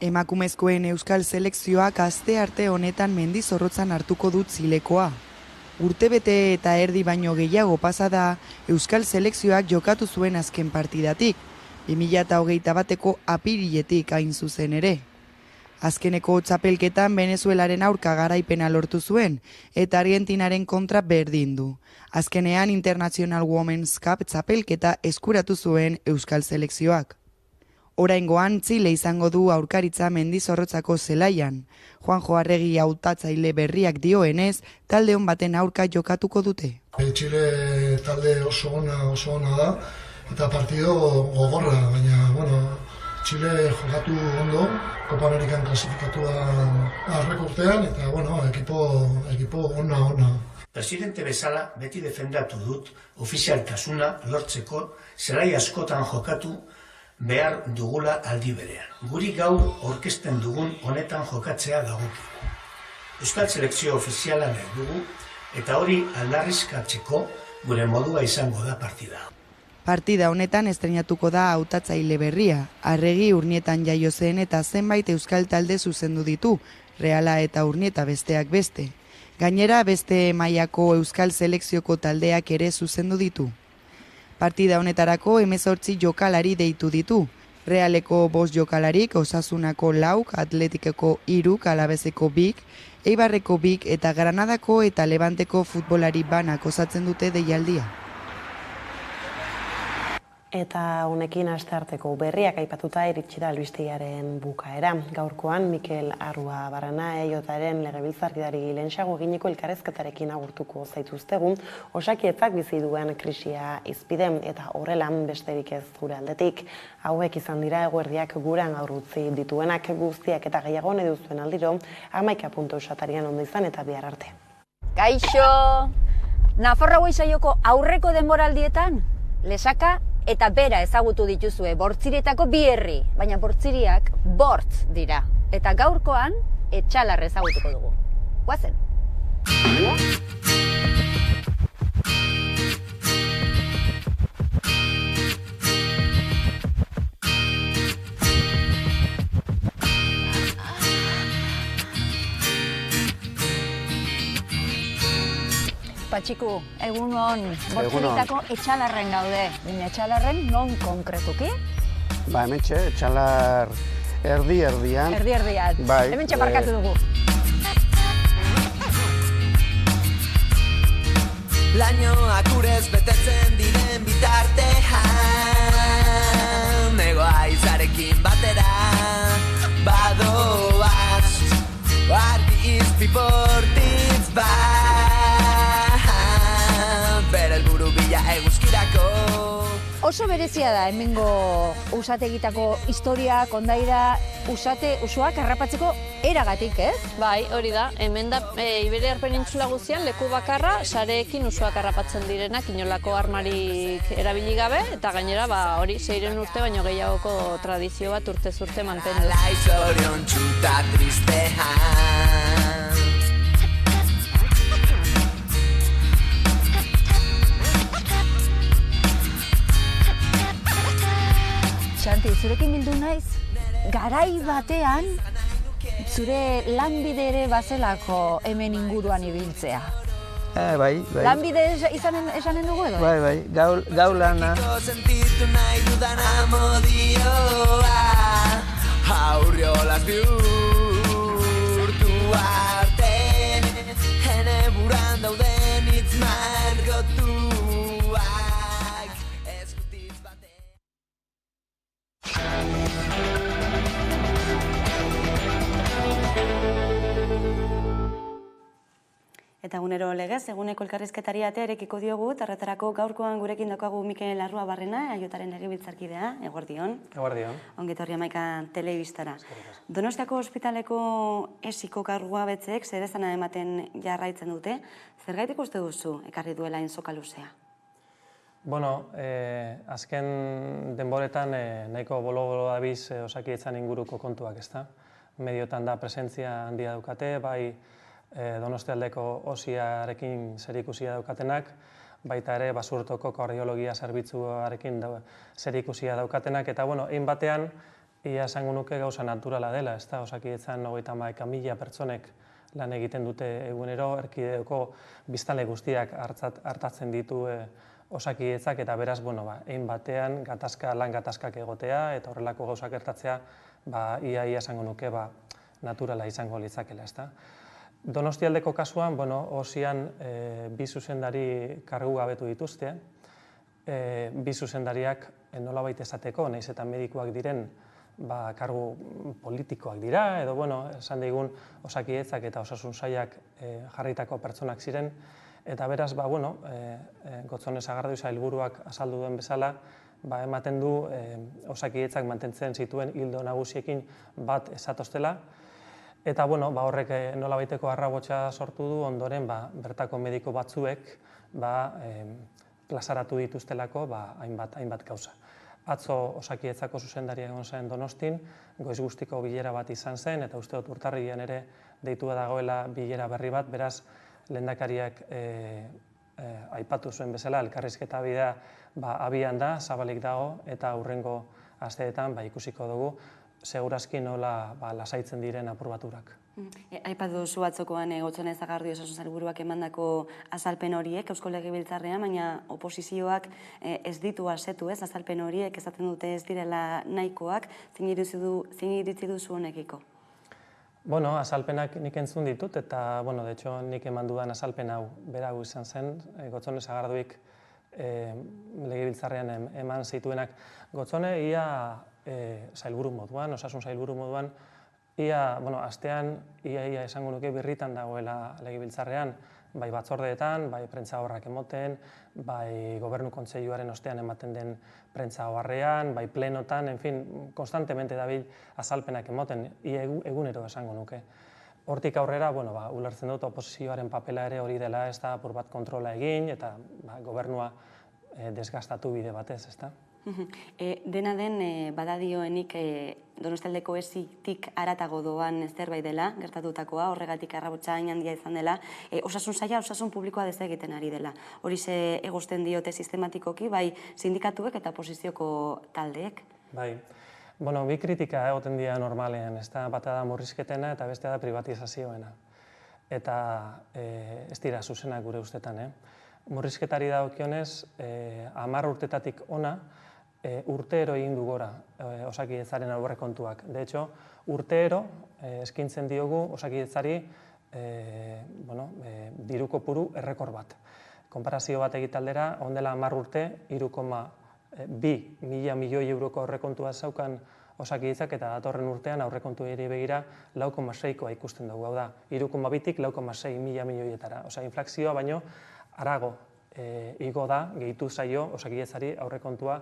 [SPEAKER 12] Emakumezkoen Euskal Selekzioak aste arte honetan Mendizorrotzan hartuko du Txilekoa. Urtebete eta erdi baino gehiago pasa da Euskal Selekzioak jokatu zuen azken partidatik, 2021ko apiriletik hain zuzen ere. Azkeneko txapelketan Venezuelaren aurka garaipena lortu zuen, eta Argentinaren kontra berdin du. Azkenean International Women's Cup txapelketa eskuratu zuen Euskal Selekzioak. Oraingoan Txile izango du aurkaritza Mendizorrotzako zelaian. Juanjo Arregi hautatzaile berriak dioenez, talde on baten aurka jokatuko dute.
[SPEAKER 5] Txile talde oso ona da, eta partido gogorra, baina, Txile jokatu ondo, Copa Amerikan klasifikatua aurreko urtean, eta, ekipo ona.
[SPEAKER 15] Presidente bezala beti defendatu dut ofizialtasuna lortzeko zelai askotan jokatu behar dugula aldi berean. Guri gaur orkesten dugun honetan jokatzea dagokigu. Euskal Selekzio ofiziala nahi dugu, eta hori aldarrizkatzeko gure modua izango da partida.
[SPEAKER 12] Partida honetan estreinatuko da hautatzaile berria. Arregi Urnietan jaio zen eta zenbait euskal talde zuzendu ditu, Reala eta Urnieta besteak beste. Gainera beste mailako Euskal Selekzioko taldeak ere zuzendu ditu. Partida honetarako 18 jokalari deitu ditu. Realeko 5 jokalarik, Osasunako 4, Atletikeko 3, Alabeseko 2, Eibarreko 2 eta Granadako eta Levanteko futbolari banak osatzen dute deialdia.
[SPEAKER 1] Eta honekin astearteko berriak aipatuta iritsi da albistegiaren bukaera. Gaurkoan Mikel Arrua Barana EIOTaren legebiltzarkidari lehenxago eginiko elkarrezketarekin agurtuko zaituztegu, Osakidetzak bizi duen krisia izpide eta horrelan besterik ez gure aldetik. Hauek izan dira eguerdiak gurean gaur utzi dituenak guztiak eta gehiago nahi duzuen aldiro, 11.eusatarian ondo izan eta bihar arte.
[SPEAKER 16] Kaixo! Nafarroa saioko aurreko denboraldietan, Lesaka eta Bera ezagutu dituzue Bortzirietako 2 herri, baina Bortziriak bortz dira. Eta gaurkoan Etxalarre ezagutuko dugu. Guazen! Patxiku, egunon, Bortziritako Etxalarren gaude. Baina Etxalarren non konkretuki?
[SPEAKER 17] Hementxe, Etxalar erdi-erdian.
[SPEAKER 16] Erdi-erdian. Hementxe parkatu dugu.
[SPEAKER 18] Lainoak urez betetzen diren bitartean, egoa izarekin batera badoaz, argi izpi bortitz bat.
[SPEAKER 16] Oso berezia da, hemengo usategitako historia, kondaira, usuak harrapatzeko eragatik, ez?
[SPEAKER 19] Bai, hori da. Hemen da, Iberiar Penintsula guztian, leku bakarra, sareekin usuak harrapatzen direnak, inolako armarik erabili gabe, eta gainera, hori, 600 urte baino gehiagoko tradizio bat urtez urte mantendu.
[SPEAKER 16] Xanti, zurekin bildu naiz, garai batean, zure lanbide ere bazelako hemen inguruan ibiltzea.
[SPEAKER 20] Bai.
[SPEAKER 16] Lanbide esanen dugu edo?
[SPEAKER 20] Bai, gau lana.
[SPEAKER 18] Sentitu nahi dudan amodioa, aurriolaz bihurtu arte, ene buran dauden hitz margotuak, eskutiz bate.
[SPEAKER 21] Eta egunero legez, eguneko elkarrizketari atea erekiko diogu, tarretarako gaurkoan gurekin daukagu Mikel Larrua Barrena, Aiotaren legebiltzarkidea, eguerdion.
[SPEAKER 2] Eguerdion.
[SPEAKER 21] Ongetorri Amaika telebistara. Donostiako ospitaleko esiko kargua betzeek zerezana ematen jarraitzen dute. Zergaitik uste duzu ekarri duela inzoka luzea?
[SPEAKER 2] Bueno, azken denboretan nahiko bolo-bolo dabiz Osakidetzan inguruko kontuak, ezta? Mediotan da presentzia handia daukate, bai Donostialdeko osiarekin zerikusia daukatenak, baita ere Basurtoko kardiologia zerbitzuarekin zerikusia daukatenak, eta egin batean, ia esango nuke gauza naturala dela, ezta? Osakidetzan 31.000 pertsonek lan egiten dute egunero, erkidegoko biztanle guztiak hartatzen ditu Osakidetzak, eta beraz, egin batean lan gatazkak egotea, eta horrelako gauzak gertatzea, ia esango nuke naturala izango litzakela, ezta? Donostialdeko kasuan, osian bi zuzendari kargu gabetu dituzte, bi zuzendariak nolabait esateko, nahiz eta medikuak diren, kargu politikoak dira, edo, esan digun Osakidetzak eta Osasun Sailak jarritako pertsonak ziren, eta beraz, Gotzone Sagardui sailburuak azaldu duen bezala, ematen du Osakidetzak mantentzen zituen ildo nagusiekin bat esatoztela, eta horrek nolabaiteko arrabotsa sortu du, ondoren bertako mediko batzuek plazaratu dituztelako hainbat gauza. Atzo Osakidetzako zuzendaria egon zen Donostin, goiz guztiko bilera bat izan zen, eta uste dut urtarrilean ere deitua dagoela bilera berri bat, beraz lehendakariak aipatu zuen bezala, elkarrizketa bidea abian da, zabalik dago, eta hurrengo asteetan ikusiko dugu, segurazki nola lasaitzen diren apuraturak.
[SPEAKER 21] Aipatu duzu atzokoan Gotzone Sagardui Osasun Sailburuak emandako azalpen horiek Eusko Legebiltzarrean, baina oposizioak ez ditu asetu, azalpen horiek esaten dute ez direla nahikoak, zein iritzi duzu honekiko?
[SPEAKER 2] Azalpenak nik entzun ditut, eta, de hecho, nik eman dudan azalpen hau berau izan zen, Gotzone Sagarduik Legebiltzarrean eman zituenak. Gotzone, ia sailburu moduan, Osasun sailburu moduan, astean, ia esango nuke birritan dagoela Legebiltzarrean, bai batzordeetan, bai prentza horrak emoten, bai Gobernu Kontseiluaren ostean ematen den prentza horrean, bai plenotan, konstantemente dabil azalpenak emoten, ia egunero esango nuke. Hortik aurrera, ulertzen dut oposizioaren papela ere hori dela, ez da apur bat kontrola egin, eta gobernua desgastatu bide batez, ez da?
[SPEAKER 21] Dena den, badadioenik Donostialdeko esitik haratago doan zerbait dela, gertatutakoa, horregatik arrabotsa hain handia izan dela, Osasun Saila, osasun publikoa desegiten ari dela. Hori ze egozten diote sistematikoki, bai sindikatuek eta oposizioko taldeek?
[SPEAKER 2] Bai, bi kritika egoten dira normalean, ez da bata da murrizketena eta bestea da privatizazioena. Eta ez dira zuzenak gure ustetan, Murrizketari dagokionez, 10 urtetatik ona, urtero egin du gora Osakidetzaren aurrekontuak. De hecho, urtero eskintzen diogu Osakidetzari diru kopuru errekor bat. Konparazio bat egitaldera, ondela 10 urte, 3,2 milioi euroko aurrekontua zaukan Osakidetzak, eta datorren urtean aurrekontu ere begira 4,6koa ikusten dugu. Hau da, 3,2tik 4,6 milioi milioietara. Inflazioa baino harago igo da, gehitu zaio Osakidetzari aurrekontua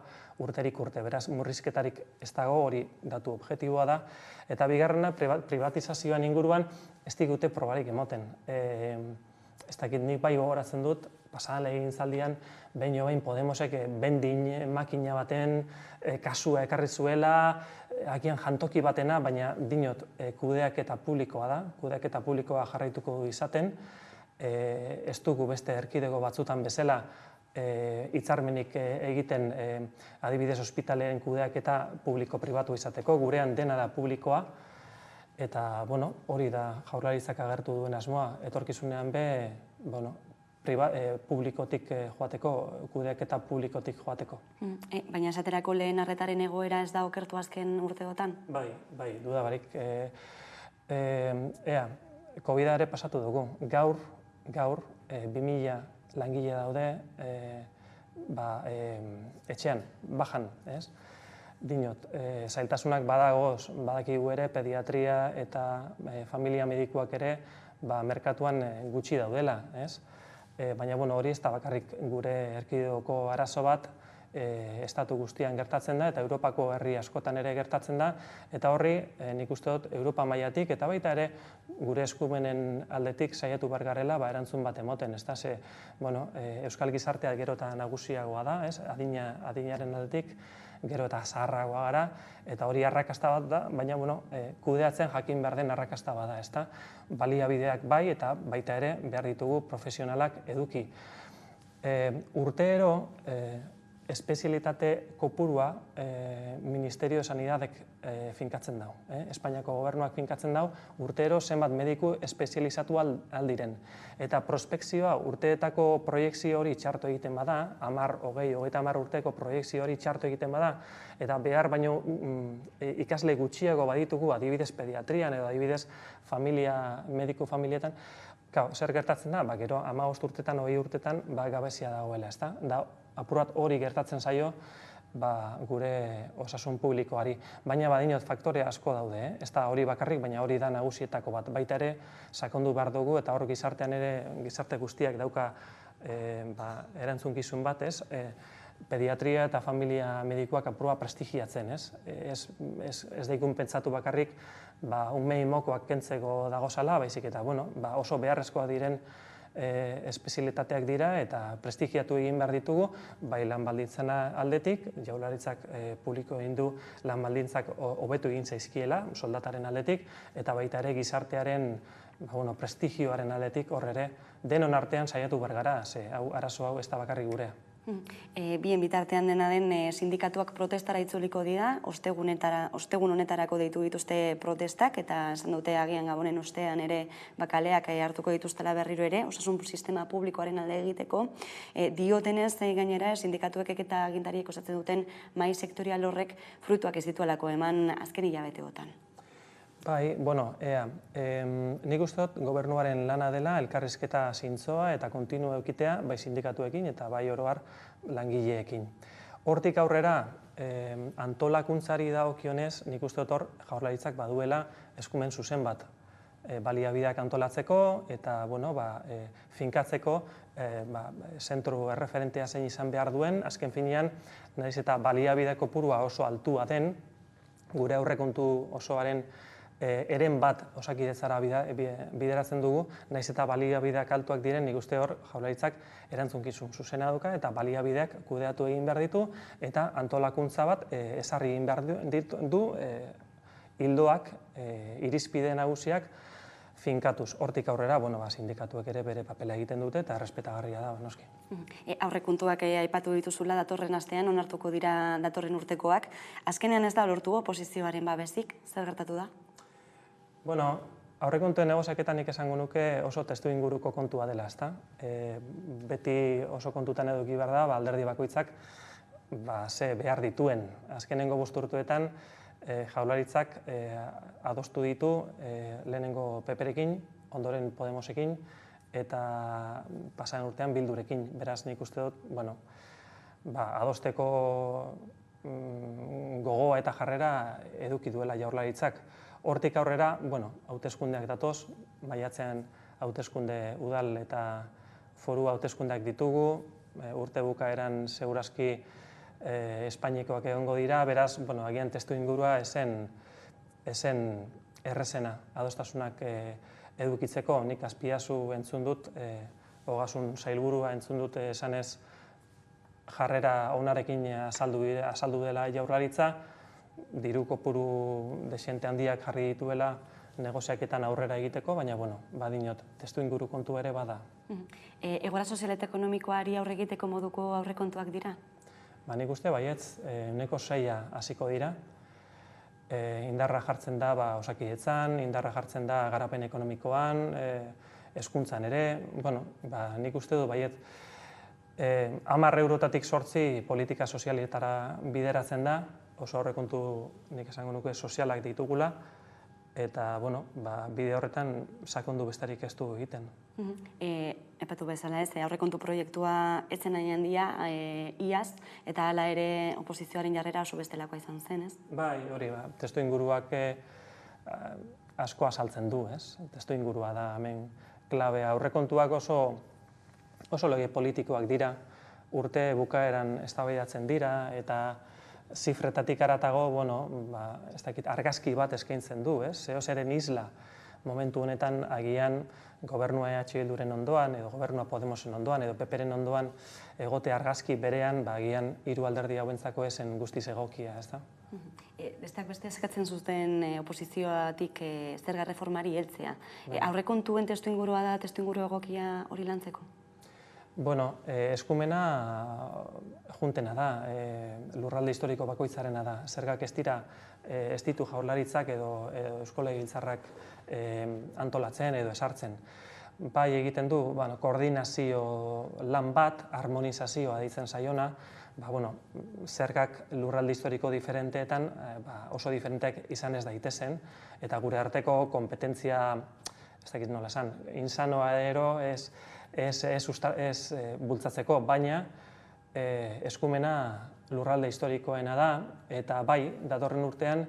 [SPEAKER 2] urterik urte. Beraz, murrizketarik ez dago, hori datu objektiboa da. Eta bigarrena, privatizazioan inguruan ez digute probarik emoten. Ez dakit nik bai gogoratzen dut, pasadan legegintzaldian, behin Podemosek bendin makina baten kasua ekarri zuela, agian jantoki batena, baina dinot kudeaketa publikoa da, kudeaketa publikoa jarraituko du izaten, ez dugu beste erkidego batzutan bezala hitzarmenik egiten adibidez ospitaleen kudeaketa publiko-pribatu izateko, gurean dena da publikoa, eta hori da Jaurlaritzak agertu duen asmoa, etorkizunean publikotik joateko, kudeaketa publikotik joateko.
[SPEAKER 21] Baina esaterako lehen arretaren egoera ez da okertu azken urteotan?
[SPEAKER 2] Bai, dudabarik. Covid-a ere pasatu dugu. Gaur 2000 langile daude etxean, bajan, ez? Dinot, zailtasunak badagoz, badakigu ere, pediatria eta familia medikuak ere merkatuan gutxi daudela, ez? Baina hori ez da bakarrik gure erkidegoko arazo bat, estatu guztian gertatzen da, eta Europako herri askotan ere gertatzen da, eta horri nik uste dut Europa mailatik, eta baita ere gure eskumenen aldetik saiatu behar garela erantzun bat emoten, ez da, Euskal gizartea gero eta nagusiagoa da, adinaren aldetik, gero eta zaharragoa gara, eta hori arrakasta bat da, baina kudeatzen jakin behar den arrakasta bat da, ez da, baliabideak bai, eta baita ere behar ditugu profesionalak eduki. Urtero, espezialitate kopurua Ministerio de Sanidadek finkatzen dau. Espainiako gobernuak finkatzen dau, urtero zenbat mediku espezializatu aldiren. Eta prospekzioa urteetako proiektzio hori txarto egiten bada, 10-20 urteko proiektzio hori txarto egiten bada, eta behar baino ikasle gutxiago baditugu, adibidez pediatrian edo adibidez mediku familietan, zer gertatzen da? Gero 15 urtetan, 20 urtetan gabezia dagoela, ez da? Da, apurat hori gertatzen zaio gure osasun publikoari. Baina badinot faktore asko daude, ez da hori bakarrik, baina hori da nagusietako bat. Baita ere, sakondu behar dugu, eta hor gizartean ere, gizarte guztiak dauka erantzunkizun bat, ez? Pediatria eta familia medikuak apurua prestigiatzen, ez? Ez daikun pentsatu bakarrik, umei mokoak kentzeko dagozala, baizik eta, oso beharrezkoa diren espezialitateak dira eta prestigiatu egin behar ditugu, bai lan baldintzen aldetik, Jaurlaritzak publiko egin du lan baldintzak hobetu egin zaizkiela, soldataren aldetik, eta baita ere gizartearen prestigioaren aldetik hor ere denon artean saiatu behar gara, arazo hau ez da bakarrik gurea.
[SPEAKER 21] Bien bitartean dena den sindikatuak protestara itzuliko dira, ostegun honetarako deitu dituzte protestak, eta esan dute agian Gabonen ostean ere kaleak hartuko dituztela berriro ere, osasun sistema publikoaren alde egiteko. Diotenez gainera sindikatuek eta agintariek osatzen duten mahai sektorial horrek fruituak ez dituelako eman azken hilabeteotan.
[SPEAKER 2] Bai, nik uste dut gobernuaren lana dela elkarrizketa zintzoa eta kontinu eukitea bai sindikatuekin eta bai oro har langileekin. Hortik aurrera, antolakuntzari dagokionez, nik uste dut hor Jaurlaritzak baduela eskumen zuzen bat baliabideak antolatzeko eta finkatzeko zentro erreferentea zein izan behar duen, azken finean, nahiz eta baliabide kopurua oso altua den, gure aurrekontu osoaren eren bat Osakidetzara bideratzen dugu, nahiz eta baliabideak altuak diren, nik uste hor Jaurlaritzak erantzunkizun zuzena duka eta baliabideak kudeatu egin behar ditu eta antolakuntza bat ezarri egin behar du hildoak, irizpide nagusiak finkatuz. Hortik aurrera, sindikatuek ere bere papela egiten dute eta errespetagarria da, noski.
[SPEAKER 21] Aurrekontuak aipatu dituzula datorren astean, onartuko dira datorren urtekoak. Azkenean ez da lortu oposizioaren babesik, zer gertatu da?
[SPEAKER 2] Aurrekontuen negoziaketan nik esango nuke oso testu inguruko kontua dela, ezta? Beti oso kontutan eduki behar da, alderdi bakoitzak ze behar dituen. Azkenengo 5 urteetan Jaurlaritzak adostu ditu lehenengo PPrekin, ondoren Podemosekin eta pasaren urtean Bildurekin. Beraz nik uste dut, adosteko gogoa eta jarrera eduki duela Jaurlaritzak. Hortik aurrera, hauteskundeak datoz, maiatzean hauteskunde udal eta foru hauteskundeak ditugu, urte bukaeran segurazki Espainikoak egongo dira, beraz, agian testu ingurua esen errezena adostasunak edukitzeko. Nik Azpiazu entzun dut, Ogasun sailburua entzun dut esanez jarrera onarekin azaldu dela Jaurlaritza, diru kopuru dexente handiak jarri dituela negoziaketan aurrera egiteko, baina, badinot, testu inguru kontu ere bada.
[SPEAKER 21] Egoera sozial eta ekonomikoari aurre egiteko moduko aurrekontuak dira?
[SPEAKER 2] Nik uste baietz, uneko 6 hasiko dira. Indarra jartzen da Osakidetzan, indarra jartzen da garapen ekonomikoan, hezkuntzan ere, nik uste du baiet 10 eurotatik 8 politika sozialetara bideratzen da, oso aurrekontu nik esango nuke sozialak ditugula, eta bide horretan sakondu bestarik ez du egiten.
[SPEAKER 21] Epatu bezala ez, aurrekontu proiektua etzen nahi handia iaz, eta hala ere oposizioaren jarrera oso bestelakoa izan zen, ez?
[SPEAKER 2] Bai, hori, testu inguruak asko azaltzen du, ez? Testu ingurua da, hemen klabea. Aurrekontuak oso lege politikoak dira, urte bukaeran eztabaidatzen dira, eta zifretatik haratago, ez dakit, argazki bat eskaintzen du, ez? Zeozeren isla momentu honetan agian gobernua EH Bilduren ondoan, edo gobernua Podemosen ondoan, edo PPren ondoan egote argazki berean, agian 3 alderdi hauentzako esen guztiz egokia, ez da?
[SPEAKER 21] Besteak beste eskatzen zuten oposizioatik zerga reformari heltzea. Aurrekontuen testu ingurua da, testu inguru egokia hori lantzeko?
[SPEAKER 2] Eskumena juntena da, lurralde historiko bakoitzarena da. Zergak ez ditu Jaurlaritzak edo Eusko Legebiltzarrak antolatzen edo esartzen. Bai egiten du koordinazio lan bat, harmonizazioa deitzen zaiona, zergak lurralde historiko diferenteetan oso diferenteak izan ez daitezen, eta gure arteko kompetentzia, ez dakit nola esan, insanoa ero ez bultzatzeko, baina eskumena lurralde historikoena da, eta bai, datorren urtean,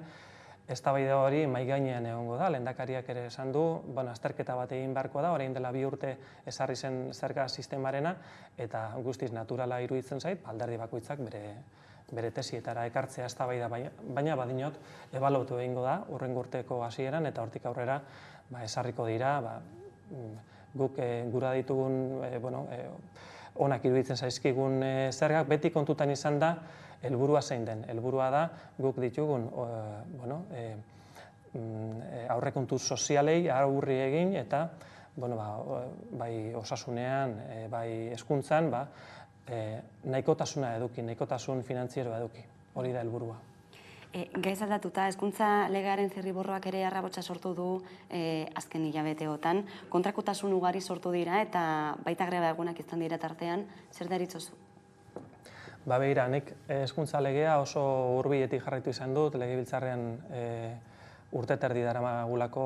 [SPEAKER 2] eztabaida hori mahai gainean egongo da, lehendakariak ere esan du, azterketa bat egin beharko da, orain dela 2 urte ezarri zen zerga sistemarena, eta guztiz naturala iruditzen zait, alderdi bakoitzak bere tesietara ekartzea eztabaida, baina badinot, ebaluatu egingo da, hurrengo urteko hasieran, eta hortik aurrera ezarriko dira, guk gura ditugun, onak iruditzen zaizkigun zergak, beti kontutan izan da, helburua zein den. Helburua da, guk ditugun aurrekontu sozialei aurri egin, eta bai osasunean, bai hezkuntzan, nahikotasuna eduki, nahikotasun finantzieroa eduki. Hori da helburua.
[SPEAKER 21] Gaiz aldatuta, hezkuntza legearen zirriborroak ere arrabotsa sortu du azken hilabeteotan. Kontrakotasun ugari sortu dira eta baita greba egunak izan dira tartean, zer deritzozu?
[SPEAKER 2] Begira, nik hezkuntza legea oso hurbiletik jarraitu izan dut, legebiltzarrean urte terdi daramagulako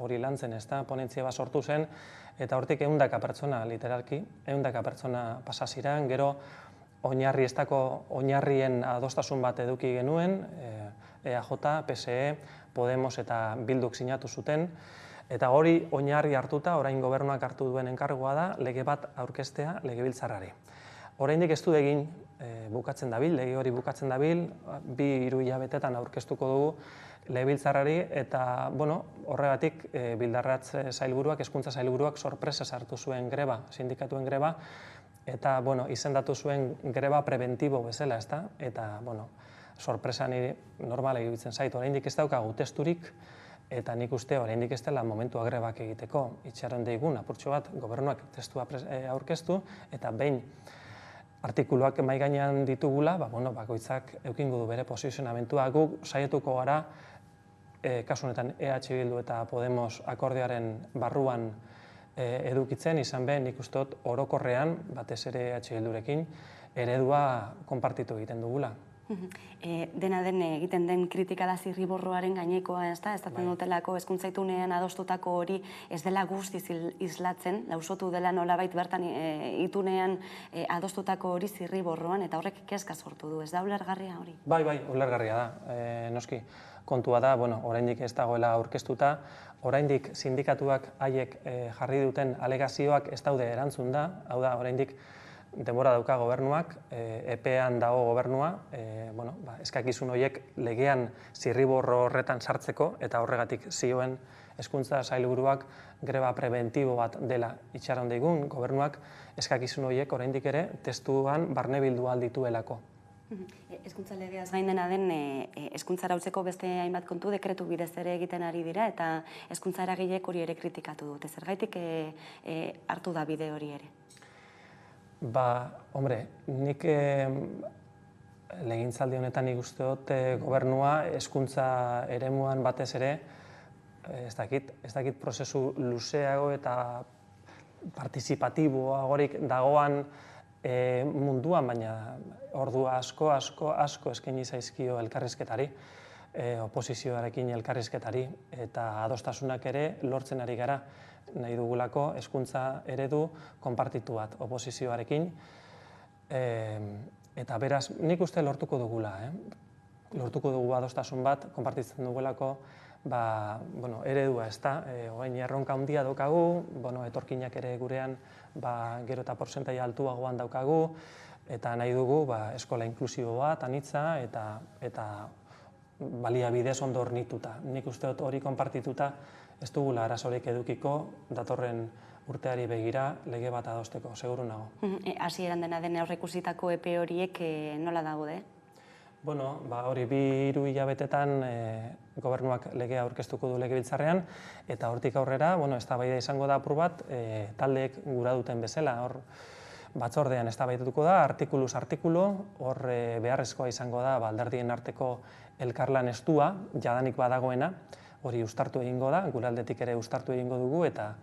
[SPEAKER 2] hori lantzen, ez da, ponentzia bat sortu zen, eta hortik 100 pertsona, literalki, 100 pertsona pasa ziren, gero oinarrien adostasun bat eduki genuen, EAJ, PSE, Podemos eta Bilduk sinatu zuten, eta hori oinarri hartuta, orain gobernuak hartu duen enkargua da, lege bat aurkeztea legebiltzarrari. Oraindik ez du egin bukatzen dabil, lege hori bukatzen dabil, 2-3 hilabetetan aurkeztuko dugu legebiltzarrari, eta horregatik Bildarratz sailburuak, hezkuntza sailburuak sorpresa sartu zuen greba, sindikatuen greba, eta izendatu zuen greba preventibo bezala, ez da? Eta sorpresa niri normal egibitzen zait, oraindik ez daukagu testurik, eta nik uste oraindik ez dela momentua grebak egiteko. Itxaron deigun, apurtxo bat, gobernuak testua aurkeztu, eta behin artikuluak mahai gainean ditugula, bakoitzak eukingo du bere posizionamentua. Guk saietuko gara, kasu honetan EH Bildu eta Podemos akordioaren barruan edukitzen, izan be, nik uste dut orokorrean, batez ere EH Bildurekin, eredua konpartitu egiten dugula.
[SPEAKER 21] Dena den egiten den kritika da zirriborroaren gainekoa, ez da? Ez daten dutelako hezkuntza itunean adostutako hori ez dela guztiz islatzen, lausotu dela nolabait bertan itunean adostutako hori zirriborroan, eta horrek kezka sortu du, ez da ulergarria hori?
[SPEAKER 2] Bai, ulergarria da, noski. Kontua da, oraindik ez dagoela aurkeztuta, oraindik sindikatuak haiek jarri duten alegazioak ez daude erantzun da, hau da, oraindik denbora dauka gobernuak, epean dago gobernua, eskakizun horiek legean zirriborro horretan sartzeko, eta horregatik zioen hezkuntza sailburuak greba preventibo bat dela itxaron digun, gobernuak eskakizun horiek oraindik ere testuan barnebildu aldituelako.
[SPEAKER 21] Hezkuntza legeaz gain dena den, hezkuntza arautzeko beste hainbat kontu dekretu bidez ere egiten ari dira, eta hezkuntza eragileek hori ere kritikatu dute. Zergaitik hartu da bide hori ere?
[SPEAKER 2] Nik legintzaldi honetan ikuste dut gobernua hezkuntza eremuan batez ere, ez dakit prozesu luzeago eta partizipatiboagorik dagoan munduan, baina ordu asko eskaini zaizkio elkarrizketari, oposizioarekin elkarrizketari, eta adostasunak ere lortzen ari gara, nahi dugulako hezkuntza eredu konpartitu bat oposizioarekin, eta beraz nik uste lortuko dugula, lortuko dugu adostasun bat, konpartitzen dugulako eredua, ez da, oain erronka handia daukagu, etorkinak ere gurean gero eta porzentai altuagoan daukagu, eta nahi dugu eskola inklusibo bat, anitza, eta baliabidez ondo hornituta. Nik uste dut hori konpartituta ez dugula arazorik edukiko datorren urteari begira lege bat adosteko, seguru nago.
[SPEAKER 21] Hasieran dena den aurreikusitako epe horiek nola daude?
[SPEAKER 2] Hori 2 hilabetetan gobernuak legea aurkeztuko du legebiltzarrean, eta hortik aurrera, eztabaida izango da apur bat, taldeek gura duten bezala, hor batzordean eztabaidatuko da, artikuluz artikulu, hor beharrezkoa izango da alderdien arteko elkarlan estua, jadanik badagoena, hori uztartu egingo da, gure aldetik ere uztartu egingo dugu, eta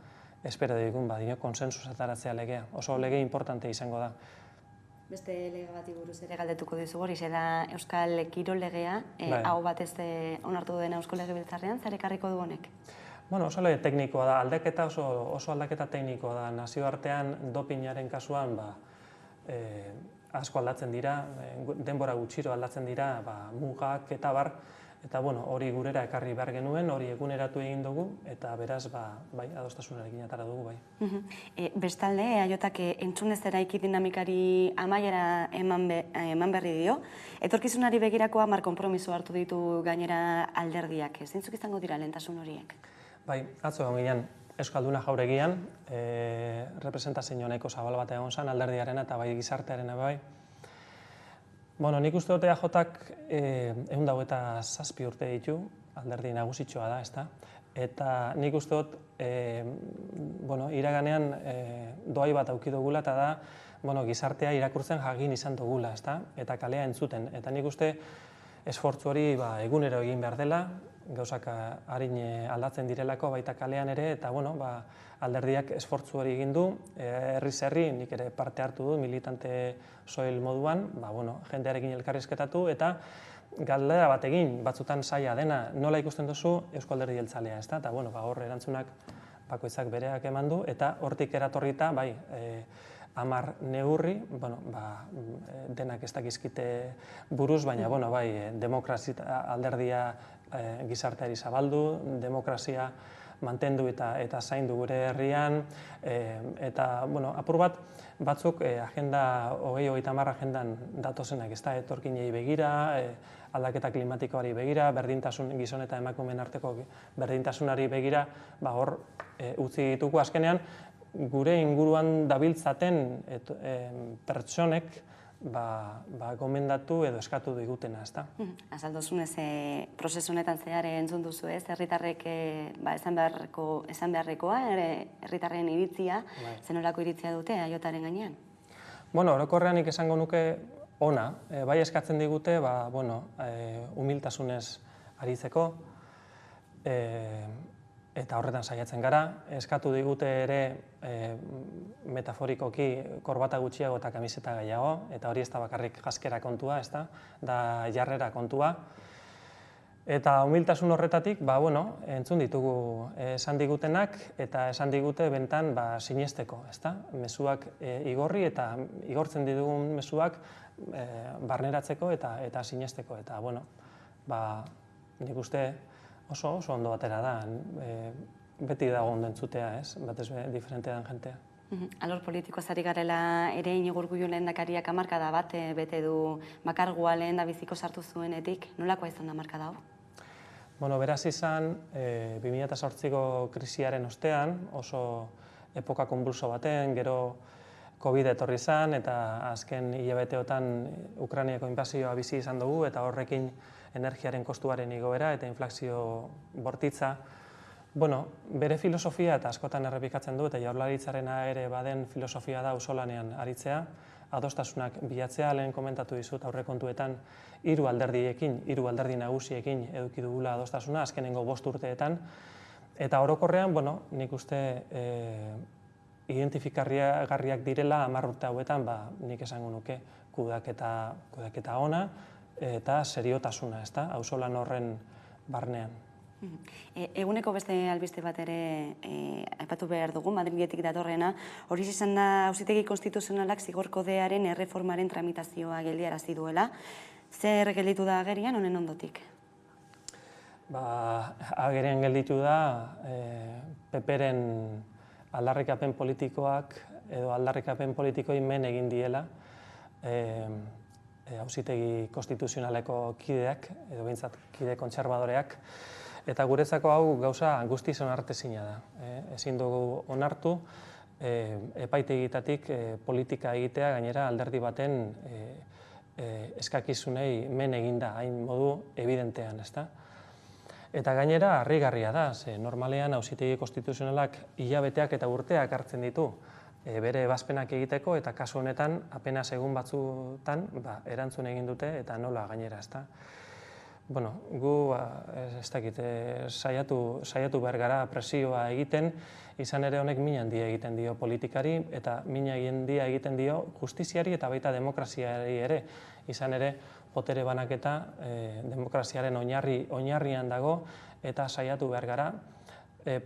[SPEAKER 2] espero dugun konsensus ataratzea legea, oso lege importante izango da.
[SPEAKER 21] Beste lege bati buruz ere galdetuko dizugu, hori da Euskal Kirol legea, hau batez onartu dena Eusko Legebiltzarrean, zer ekarriko du honek?
[SPEAKER 2] Oso lege teknikoa da, aldaketa oso aldaketa teknikoa da, nazioartean dopinaren kasuan asko aldatzen dira, denbora gutxiro aldatzen dira, mugak eta bar, eta hori gurera ekarri behar genuen, hori eguneratu egin dugu, eta beraz, adostasunarekin atara dugu, bai.
[SPEAKER 21] Bestalde, Aiotak entzunez eraiki dinamikari amaiera eman berri dio, etorkizunari begirako 10 konpromiso hartu ditu gainera alderdiak, zeintzuk izango dira lehentasun horiek?
[SPEAKER 2] Bai, atzo egon ginen Euskalduna Jauregian, representazio nahiko zabal bat egon zen alderdiarena eta bai gizartearena bai. Nik uste dut EAJak 127 urte ditu, alderdi nagusitxoa da, ezta? Eta nik uste dut, iraganean doai bat auki dugula, eta da, gizartea irakurtzen jagin izan dugula, ezta? Eta kalea entzuten. Eta nik uste esfortzu hori egunero egin behar dela, gauzak harin aldatzen direlako baita kalean ere, eta alderdiak esfortzu hori egin du, herri-herri, nik ere parte hartu du, militante soil moduan, jendearekin elkarrizketatu, eta galdera bat egin, batzutan zaila dena, nola ikusten duzu Eusko Alderdi Jeltzalea, ez da? Eta hor erantzunak bakoitzak bereak eman du, eta hortik eratorrita, 10 neurri, denak ez dakizkite buruz, baina demokrazia alderdia gizarteari zabaldu, demokrazia mantendu eta zaindu gure herrian, eta apur bat batzuk agenda 2030 agendan datozenak, ez da, etorkinei begira, aldaketa klimatikoari begira, berdintasun gizon eta emakumeen arteko berdintasunari begira, hor utzi ditugu azkenean, gure inguruan dabiltzaten pertsonek gomendatu edo eskatu digutena, ez da?
[SPEAKER 21] Azaldozunez, prozesu honetan zehar entzun duzu ez, herritarrek esan beharrekoa, herritarren iritzia, zenolako iritzia dute Aiotaren gainean?
[SPEAKER 2] Orokorrean esango nuke ona, bai eskatzen digute, humiltasunez aritzeko, eta horretan saiatzen gara, eskatu digute ere metaforikoki korbata gutxiago eta kamiseta gehiago, eta hori ez da bakarrik jaskera kontua, ez da jarrera kontua. Eta humiltasun horretatik, entzun ditugu esan digutenak, eta esan digute bentan sinesteko, ez da? Mezuak igorri eta igortzen ditugun mezuak barneratzeko eta sinesteko, eta nik uste oso ondo batera da, beti dago ondo entzutea, ez? Batez diferentea den jentea.
[SPEAKER 21] Alor politiko zari garela ere Inigo Urkullu lehendakariak hamarkada bat bete du makargua lehendabiziko sartu zuenetik. Nolakoa izan da hamarkada hau?
[SPEAKER 2] Bueno, beraz izan 2008ko krisiaren ostean, oso epoka konbulso baten, gero COVID etorri izan, eta azken hilabeteotan Ukrainiako inbazioa bizi izan dugu, eta horrekin energiaren kostuaren igoera eta inflazio bortitza. Bueno, bere filosofia eta askotan errepikatzen du, eta Jaurlaritzarena ere baden filosofia da auzolanean aritzea, adostasunak bilatzea, lehen komentatu dizut aurrekontuetan hiru alderdi nagusiekin eduki dugula adostasuna, azkenengo 5 urteetan, eta orokorrean, bueno, nik uste identifikarriak direla 10 urte hauetan, nik esango nuke kudeaketa ona eta seriotasuna, ezta, auzolan horren barnean.
[SPEAKER 21] Eguneko beste albiste bat ere aipatu behar dugu, Madriletik datorrena, hori izan da Auzitegi Konstituzionalak zigor kodearen erreformaren tramitazioa geldiarazi duela. Zer gelditu da agerian honen ondotik?
[SPEAKER 2] Agerian gelditu da PP-ren aldarrikapen politikoak edo aldarrikapen politikoi men egin diela Auzitegi Konstituzionaleko kideak, edo behintzat kide kontserbadoreak, eta guretzako hau gauza guztiz onartezina da. Ezin dugu onartu epaitegitatik politika egitea, gainera alderdi baten eskakizunei men eginda, hain modu evidentean, ezta? Eta gainera harrigarria da, ze normalean Auzitegi Konstituzionalak hilabeteak eta urteak hartzen ditu bere ebazpenak egiteko, eta kasu honetan apenas egun batzutan erantzun egin dute eta nola gainera, ezta? Bueno, gu ez dakit, saiatu behar gara presioa egiten, izan ere honek min handia egiten dio politikari, eta min handia egiten dio justiziari eta baita demokraziari ere. Izan ere, botere banaketa demokraziaren oinarrian dago, eta saiatu behar gara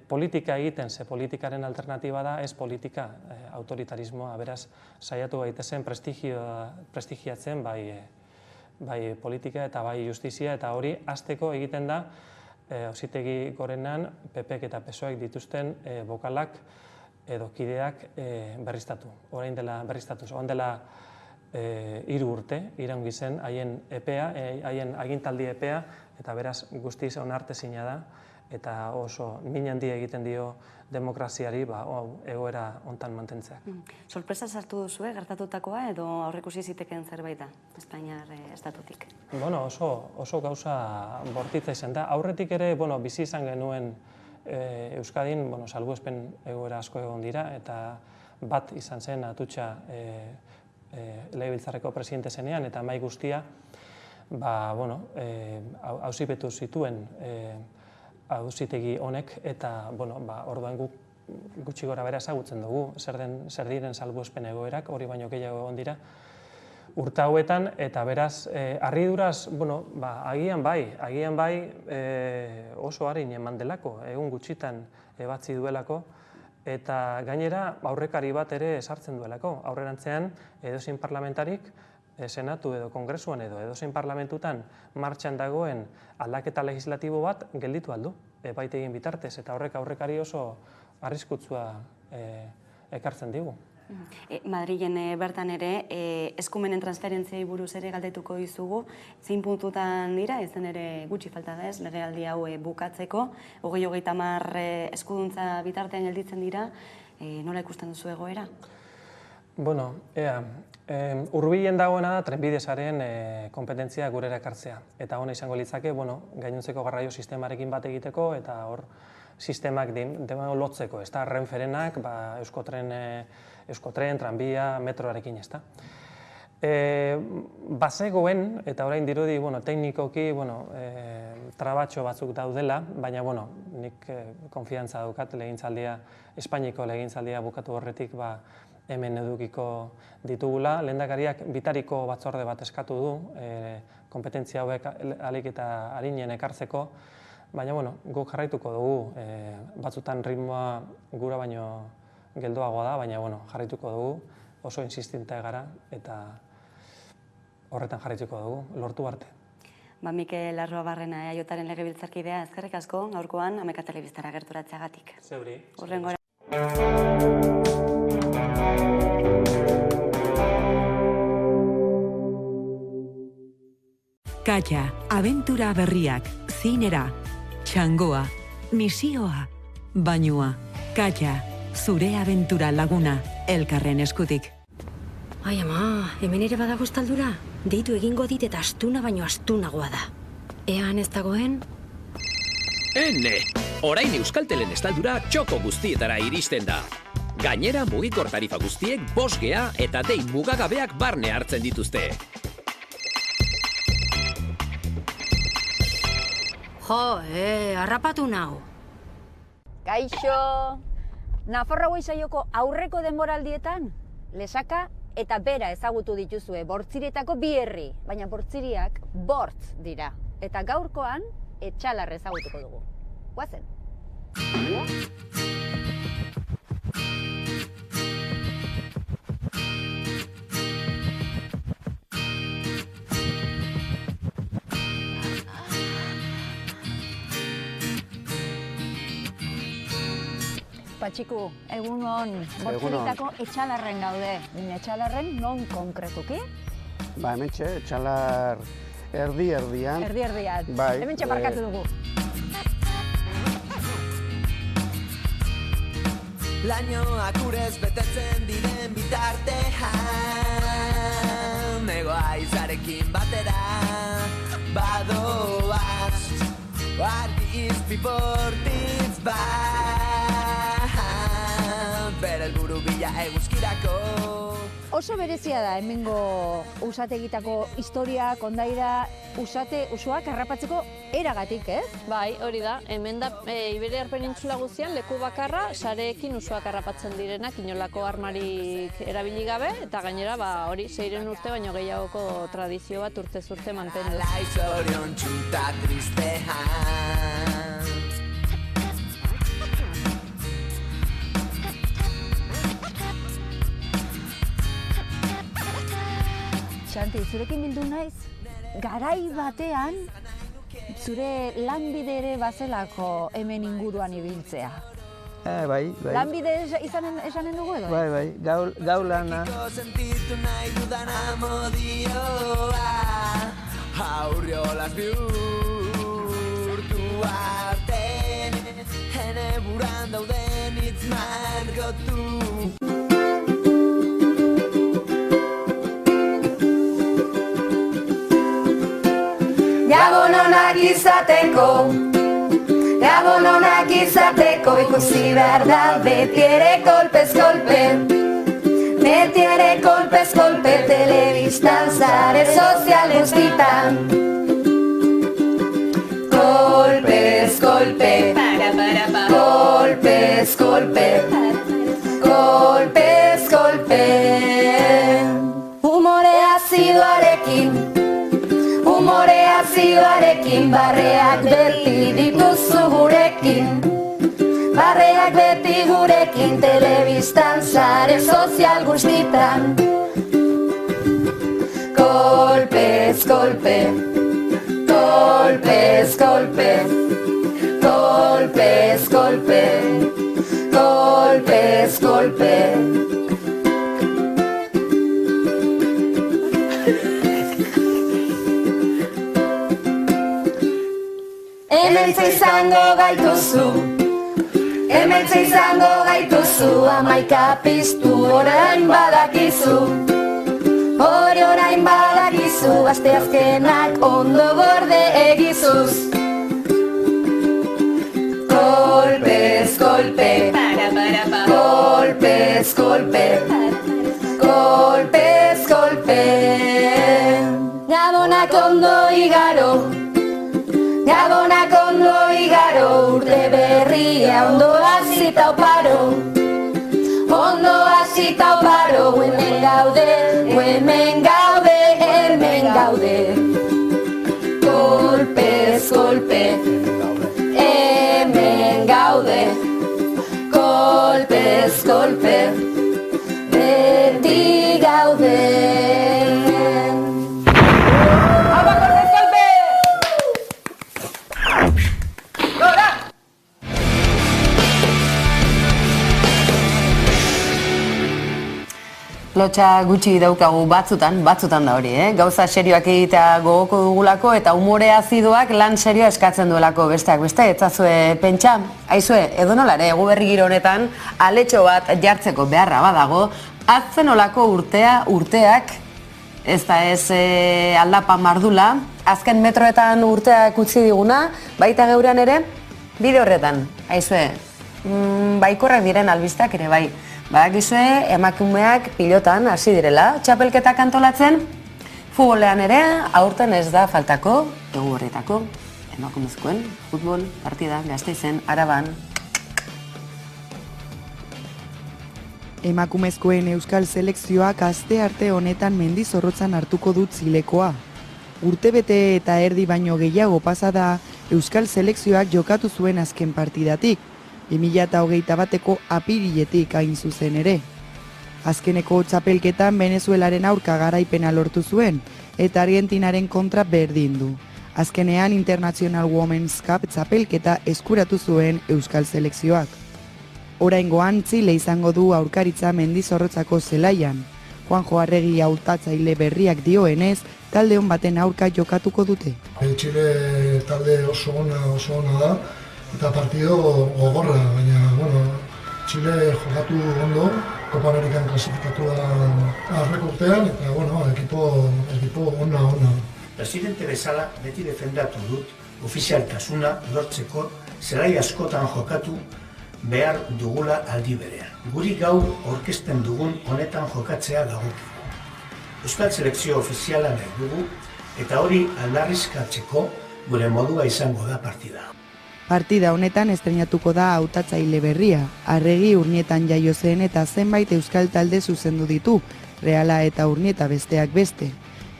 [SPEAKER 2] politika egiten, ze politikaren alternatiba da, ez politika autoritarismoa, beraz, saiatu gaitezen prestigiatzen bai politika eta bai justizia, eta hori hasteko egiten da Auzitegi Gorenean PPk eta PSOek dituzten bokalak edo kideak berriztatu. Orain dela berriztatuz, orain dela 3 urte iraungi zen haien epea, haien agintaldi epea, eta beraz guztiz onartezina da, eta oso min handia egiten dio demokraziari egoera hontan mantentzeak.
[SPEAKER 21] Sorpresa sartu duzue gertatutakoa edo aurreikusi zitekeen zerbait da Espainiar estatutik?
[SPEAKER 2] Bueno, oso gauza bortitza izan da. Aurretik ere, bizi izan genuen Euskadin, salbuespen egoera asko egon dira, eta bat izan zen Atutxa Legebiltzarreko presidente zenean, eta mahai guztia auzipetu zituen Auzitegi honek, eta orduan gutxi gora bera ezagutzen dugu, zer diren salbuespen egoerak, hori baino gehiago egon dira urte hauetan, eta beraz, harriduraz, agian bai oso harin eman delako, egun gutxitan ebatzi duelako, eta gainera aurrekari bat ere esartzen duelako. Aurrerantzean edozein parlamentarik senatu edo kongresuan edo edozein parlamentutan martxan dagoen aldaketa legislatibo bat gelditu aldu, epaitegien bitartez, eta horrek aurrekari oso arriskutsua ekartzen digu.
[SPEAKER 21] Madrilen bertan ere, eskumenen transferentziai buruz ere galdetuko dizugu, zein puntutan dira, izan ere gutxi falta da ez, legealdi hau bukatzeko, 30 eskuduntza bitartean gelditzen dira, nola ikusten duzu egoera?
[SPEAKER 2] Bueno, hurbilen dagoena da trenbidezaren kompetentzia gurera ekartzea. Eta hona izango litzake, gainontzeko garraio sistemarekin bat egiteko, eta hor sistemak lotzeko, ez da, Renferenak, Euskotren, tranbia, metroarekin, ez da. Bazegoen, eta orain dirudi, teknikoki, trabatxo batzuk daudela, baina, nik konfiantza daukat legintzaldia, Espainiko legintzaldia bukatu horretik, hemen edukiko ditugula. Lehendakariak bitariko batzorde bat eskatu du, kompetentzia hauek ahalik eta arinen ekartzeko, baina, guk jarraituko dugu, batzutan ritmoa gura baino geldoagoa da, baina, jarraituko dugu, oso insistente gara, eta horretan jarraituko dugu, lortu arte.
[SPEAKER 21] Mikel Arruabarrena, EAJaren legebiltzarkidea, eskerrik asko, gaurkoan, Ameka Telebistara gerturatzeagatik.
[SPEAKER 2] Zeuri.
[SPEAKER 21] Hurrengora.
[SPEAKER 3] Katja, abentura berriak, zinera, txangoa, misioa, bainua. Katja, zure abentura laguna, elkarren eskutik.
[SPEAKER 22] Ai, ama, hemen ere badago estaldura? Deitu egingo dit eta astuna baino astunagoa da. Ean ez dagoen?
[SPEAKER 23] Ene! Orain Euskaltelen estaldura txoko guztietara iristen da. Gainera mugikor tarifa guztiek 5G eta dei mugagabeak barne hartzen dituzte.
[SPEAKER 22] Jo, harrapatu nau.
[SPEAKER 16] Kaixo! Nafarroa saioko aurreko denboraldietan, lesaka eta bera ezagutu dituzue Bortziretako 2 herri, baina Bortziriak bortz dira. Eta gaurkoan, Etxalarre ezagutuko dugu. Guazen! Patxiku, egunon, Bortziretako Etxalarren gaude. Baina Etxalarren non konkretuki?
[SPEAKER 17] Ba, hementxe, Etxalar erdi-erdian.
[SPEAKER 16] Erdi-erdian.
[SPEAKER 17] Bai.
[SPEAKER 16] Hementxe parkatu dugu.
[SPEAKER 18] Lainoak urez betetzen diren bitartean, negoa izarekin batera badoaz, argi izpiportitz bere helburu bila eguzkirako.
[SPEAKER 16] Oso berezia da hemengo usategitako historia, kondaira, usoak harrapatzeko eragatik, ez?
[SPEAKER 19] Bai, hori da. Hemen da Iberiar Penintsula guztian leku bakarra sareekin usoak harrapatzen direnak inolako armarik erabili gabe eta gainera hori 600 urte baino gehiagoko tradizio bat urtez urte mantendu.
[SPEAKER 18] Alai zoriontsuta tristean.
[SPEAKER 16] Xanti, zurekin bildu naiz, garai batean zure lanbide ere bazelako hemen inguruan ibiltzea.
[SPEAKER 20] Bai.
[SPEAKER 16] Lanbide esanen dugu edo?
[SPEAKER 20] Bai, gau lana.
[SPEAKER 18] Sentitu nahi dudan amodioa, aurriolaz bihurtu arte, ene buran dauden hitz margotu.
[SPEAKER 14] Gabon onak izateko ikusi behar da beti ere kolpez kolpe telebistan sare sozial guztitan. Kolpez kolpe, humore azidoarekin barreak beti dituzu gurekin telebistan sare sozial guztitan. Kolpez kolpe, Hementxe izango gaituzu, 11 piztu orain badakizu. Asteazkenak ondo gorde egizuz. Kolpez kolpe, Gabonak ondo igaro, urte berria ondo hasita oparo. Hemen gaude. Kolpez kolpe, hemen gaude. Kolpez kolpe, beti gaude.
[SPEAKER 4] Lotxa gutxi daukagu batzutan da hori, Gauza serioak egitea gogoko dugulako eta umore azidoak lan serioa eskatzen duelako besteak beste, etzazue pentsa. Aizue, edonolare, egu berri giro honetan, aletxo bat jartzeko beharra badago, atzenolako urteak, ez da ez aldapan mardula, azken metroetan urteak utzi diguna, baita geurean ere, bide horretan, aizue, baikorrak diren albisteak ere bai. Badakizue, emakumeak pilotan hasi direla, txapelketak antolatzen, futbolean ere, aurten ez da faltako, egu horretako, emakumezkoen, futbol, partida, Gasteizen, Araban.
[SPEAKER 12] Emakumezkoen euskal selekzioak aste arte honetan Mendizorrotzan hartuko dut zilekoa. Urtebete eta erdi baino gehiago pasada, euskal selekzioak jokatu zuen azken partidatik, 2021ko apiriletik hain zuzen ere. Azkeneko txapelketan Venezuelaren aurka garaipena lortu zuen, eta Argentinaren kontra berdin du. Azkenean International Women's Cup txapelketa eskuratu zuen euskal selekzioak. Oraingoan Txile izango du aurkaritza Mendizorrotzako zelaian. Juanjo Arregi hautatzaile berriak dioenez, talde hon baten aurka jokatuko dute.
[SPEAKER 5] Txile talde oso ona da, eta partido gogorra, baina, Txile jokatu ondo, Copa Amerikan klasifikatua aurreko urtean, eta, ekipo ona.
[SPEAKER 15] Presidente bezala beti defendatu dut ofizialtasuna lortzeko zelai askotan jokatu behar dugula aldi berean. Guri gaur aurkezten dugun honetan jokatzea dagokigu. Euskal selekzio ofiziala nahi dugu, eta hori aldarrizkatzeko gure modua izango da partida.
[SPEAKER 12] Partida honetan estreinatuko da hautatzaile berria. Arregi Urnietan jaio zen eta zenbait euskal talde zuzendu ditu, Reala eta Urnieta besteak beste.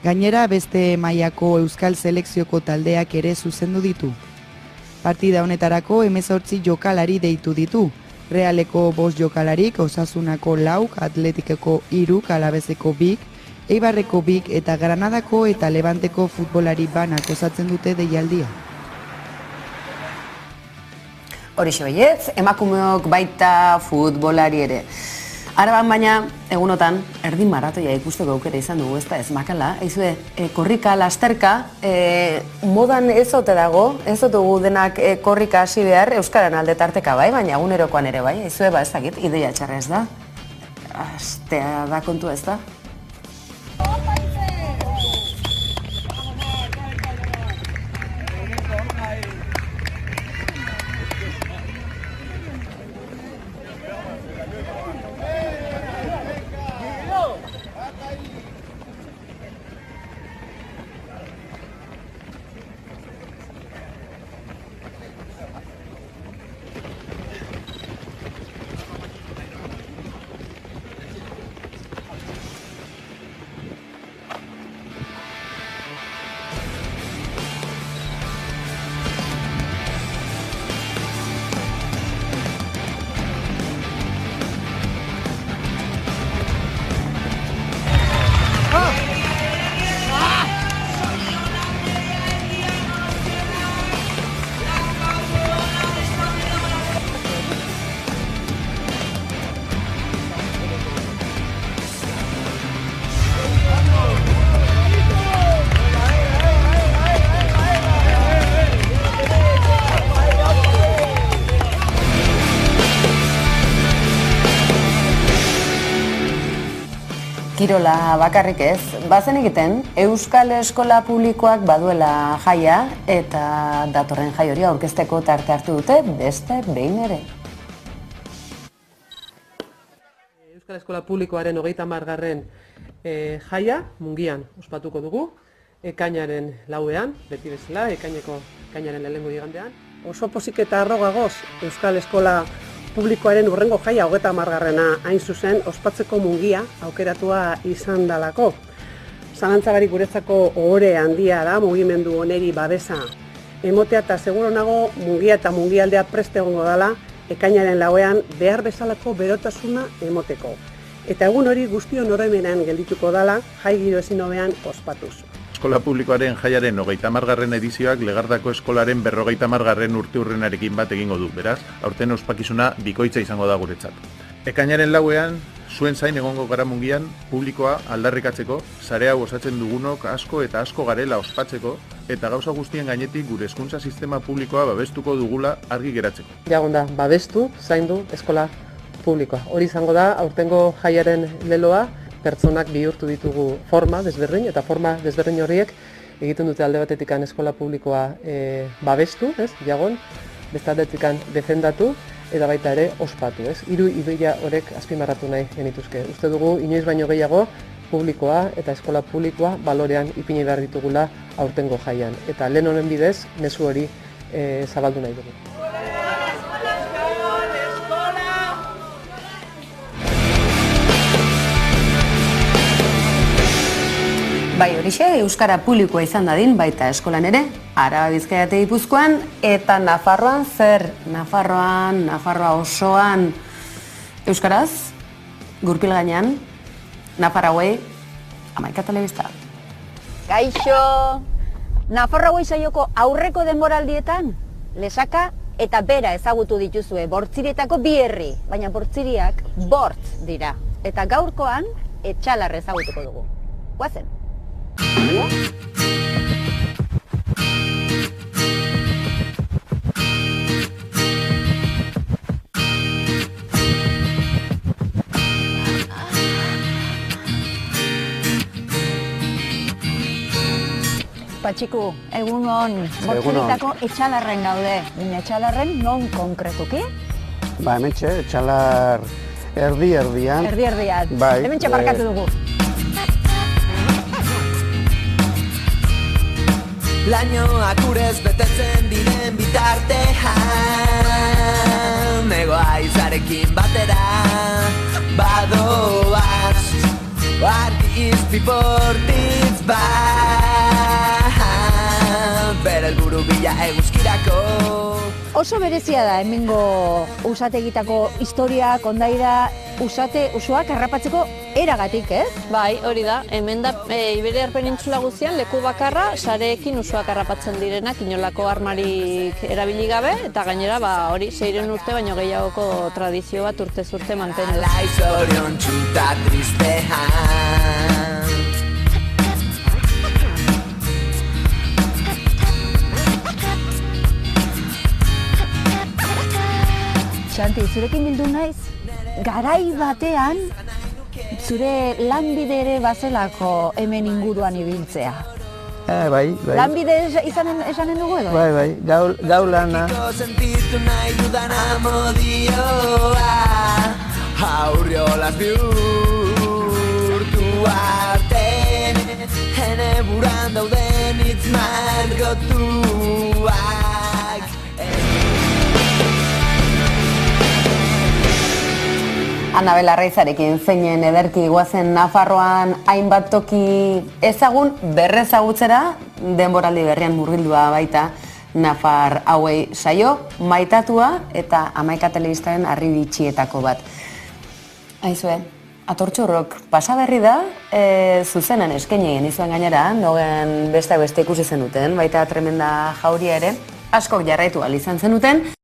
[SPEAKER 12] Gainera beste mailako euskal selekzioko taldeak ere zuzendu ditu. Partida honetarako 18 jokalari deitu ditu. Realeko 5 jokalarik, Osasunako 4, Atletikeko 3, Alabezeko 2, Eibarreko 2 eta Granadako eta Levanteko futbolari banak osatzen dute deialdia.
[SPEAKER 4] Horixe baietz, emakumeok baita futbolari ere. Araban baina, egunotan, erdin maratoia ikusteko aukera izan dugu, ez da ez makala. Aizue, korrika, lasterka, modan ez ote dago, ez dugu denak korrika hasi behar, euskaran alde tarteka bai, baina egunerokoan ere bai. Aizue, ez dakit, ideia txarra ez da. Astea da kontu ez da. Kirola bakarrik ez, bazen egiten Euskal Eskola Publikoak baduela jaia eta datorren jai hori aurkezteko tarte hartu dute beste behin ere.
[SPEAKER 6] Euskal Eskola Publikoaren 30. Jaia Mungian ospatuko dugu, ekainaren 4ean, beti bezala, ekainaren lehenengo igandean. Oso pozik eta arrogagoz Euskal Eskola Publikoaren urrengo jaia 30. hain zuzen ospatzeko Mungia aukeratua izan dalako. Zalantzabarik guretzako ohore handia da mugimendu oneri babesa emotea eta seguro nago Mungia eta Mungialdea preste egongo dala ekainaren 4ean behar bezalako berotasuna emoteko. Eta egun hori guztion oroimenean geldituko dala jai giro ezin hobean ospatuz.
[SPEAKER 7] Eskola Publikoaren jaiaren 30. edizioak Legardako Eskolaren 50. urteurrenarekin bat egingo du, beraz, aurten ospakizuna bikoitza izango da guretzat. Ekainaren 4ean, Zuen zain egongo gara mungian, publikoa aldarrikatzeko, sare hau osatzen dugunok asko eta asko garela ospatzeko, eta gauza guztien gainetik gure hezkuntza sistema publikoa babestuko dugula argi geratzeko.
[SPEAKER 6] Jagon da, babestu, zaindu eskola publikoa. Hori izango da, aurtengo jaiaren leloa, pertsonak bihurtu ditugu forma desberdin, eta forma desberdin horiek egiten dute alde batetik eskola publikoa babestu, jagon, beste aldetik defendatu, eta baita ere ospatu. Hiru ideia horrek azpimarratu nahi genituzke. Uste dugu, inoiz baino gehiago, publikoa eta eskola publikoa balorean ipini behar ditugula aurtengo jaian. Eta lehen honen bidez, mezu hori zabaldu nahi dugu.
[SPEAKER 4] Bai, horixe, euskara publikoa izan dadin, baita eskolan ere, Araba, Bizkaia eta Gipuzkoan, eta Nafarroan zer? Nafarroa osoan euskaraz, gurpil gainean, Nafarroa, Amaika Telebista.
[SPEAKER 16] Kaixo! Nafarroa saioko aurreko denboraldietan, lesaka eta bera ezagutu dituzue Bortzirietako bi herri, baina Bortziriak bortz dira. Eta gaurkoan, Etxalarra ezagutuko dugu. Guazen! Patxiku, egun hon, Bortziritako Etxalarren gaude. Etxalarren non konkretuki?
[SPEAKER 17] Ba, hementxe, Etxalar erdi-erdian.
[SPEAKER 16] Erdi-erdian,
[SPEAKER 17] Bai,
[SPEAKER 16] hementxe parkatu dugu.
[SPEAKER 18] Lainoak urez betetzen diren bitartean, negoa izarekin batera badoaz, argiz piportitz bere helburu bila eguzkirako.
[SPEAKER 16] Oso berezia da hemengo usategitako historia, kondaira, usoak harrapatzeko eragatik, ez?
[SPEAKER 19] Bai, hori da. Hemen da Iberiar Penintsula guztian leku bakarra sareekin usoak harrapatzen direnak inolako armarik erabili gabe, eta gainera hori 600 urte baino gehiagoko tradizio bat urtez urte mantendu.
[SPEAKER 18] Alai zorion txuta tristean.
[SPEAKER 16] Xanti, zurekin bildu naiz, garai batean zure lanbide ere bazelako hemen inguruan ibiltzea.
[SPEAKER 20] Bai.
[SPEAKER 16] Lanbide esanen dugu edo?
[SPEAKER 20] Bai, gau lana.
[SPEAKER 18] Sentitu nahi dudan amodioa, aurriolaz bihurtu arte, hene buran dauden hitz margotuak.
[SPEAKER 4] Anabel Arraizarekin zeinen ederki guazen Nafarroan hainbat toki ezagun berrezagutzera, denboraldi berrian murgildua baita Nafar hauei saio, maitatua eta Amaika Telebistaren harribitxietako bat. Aizue, Atortxurrok pasa berri da, zuzenan eskaini egin izuen gainera, nogen beste ikusi zenuten, baita tremenda jauria ere, askok jarraitu ahal izan zenuten.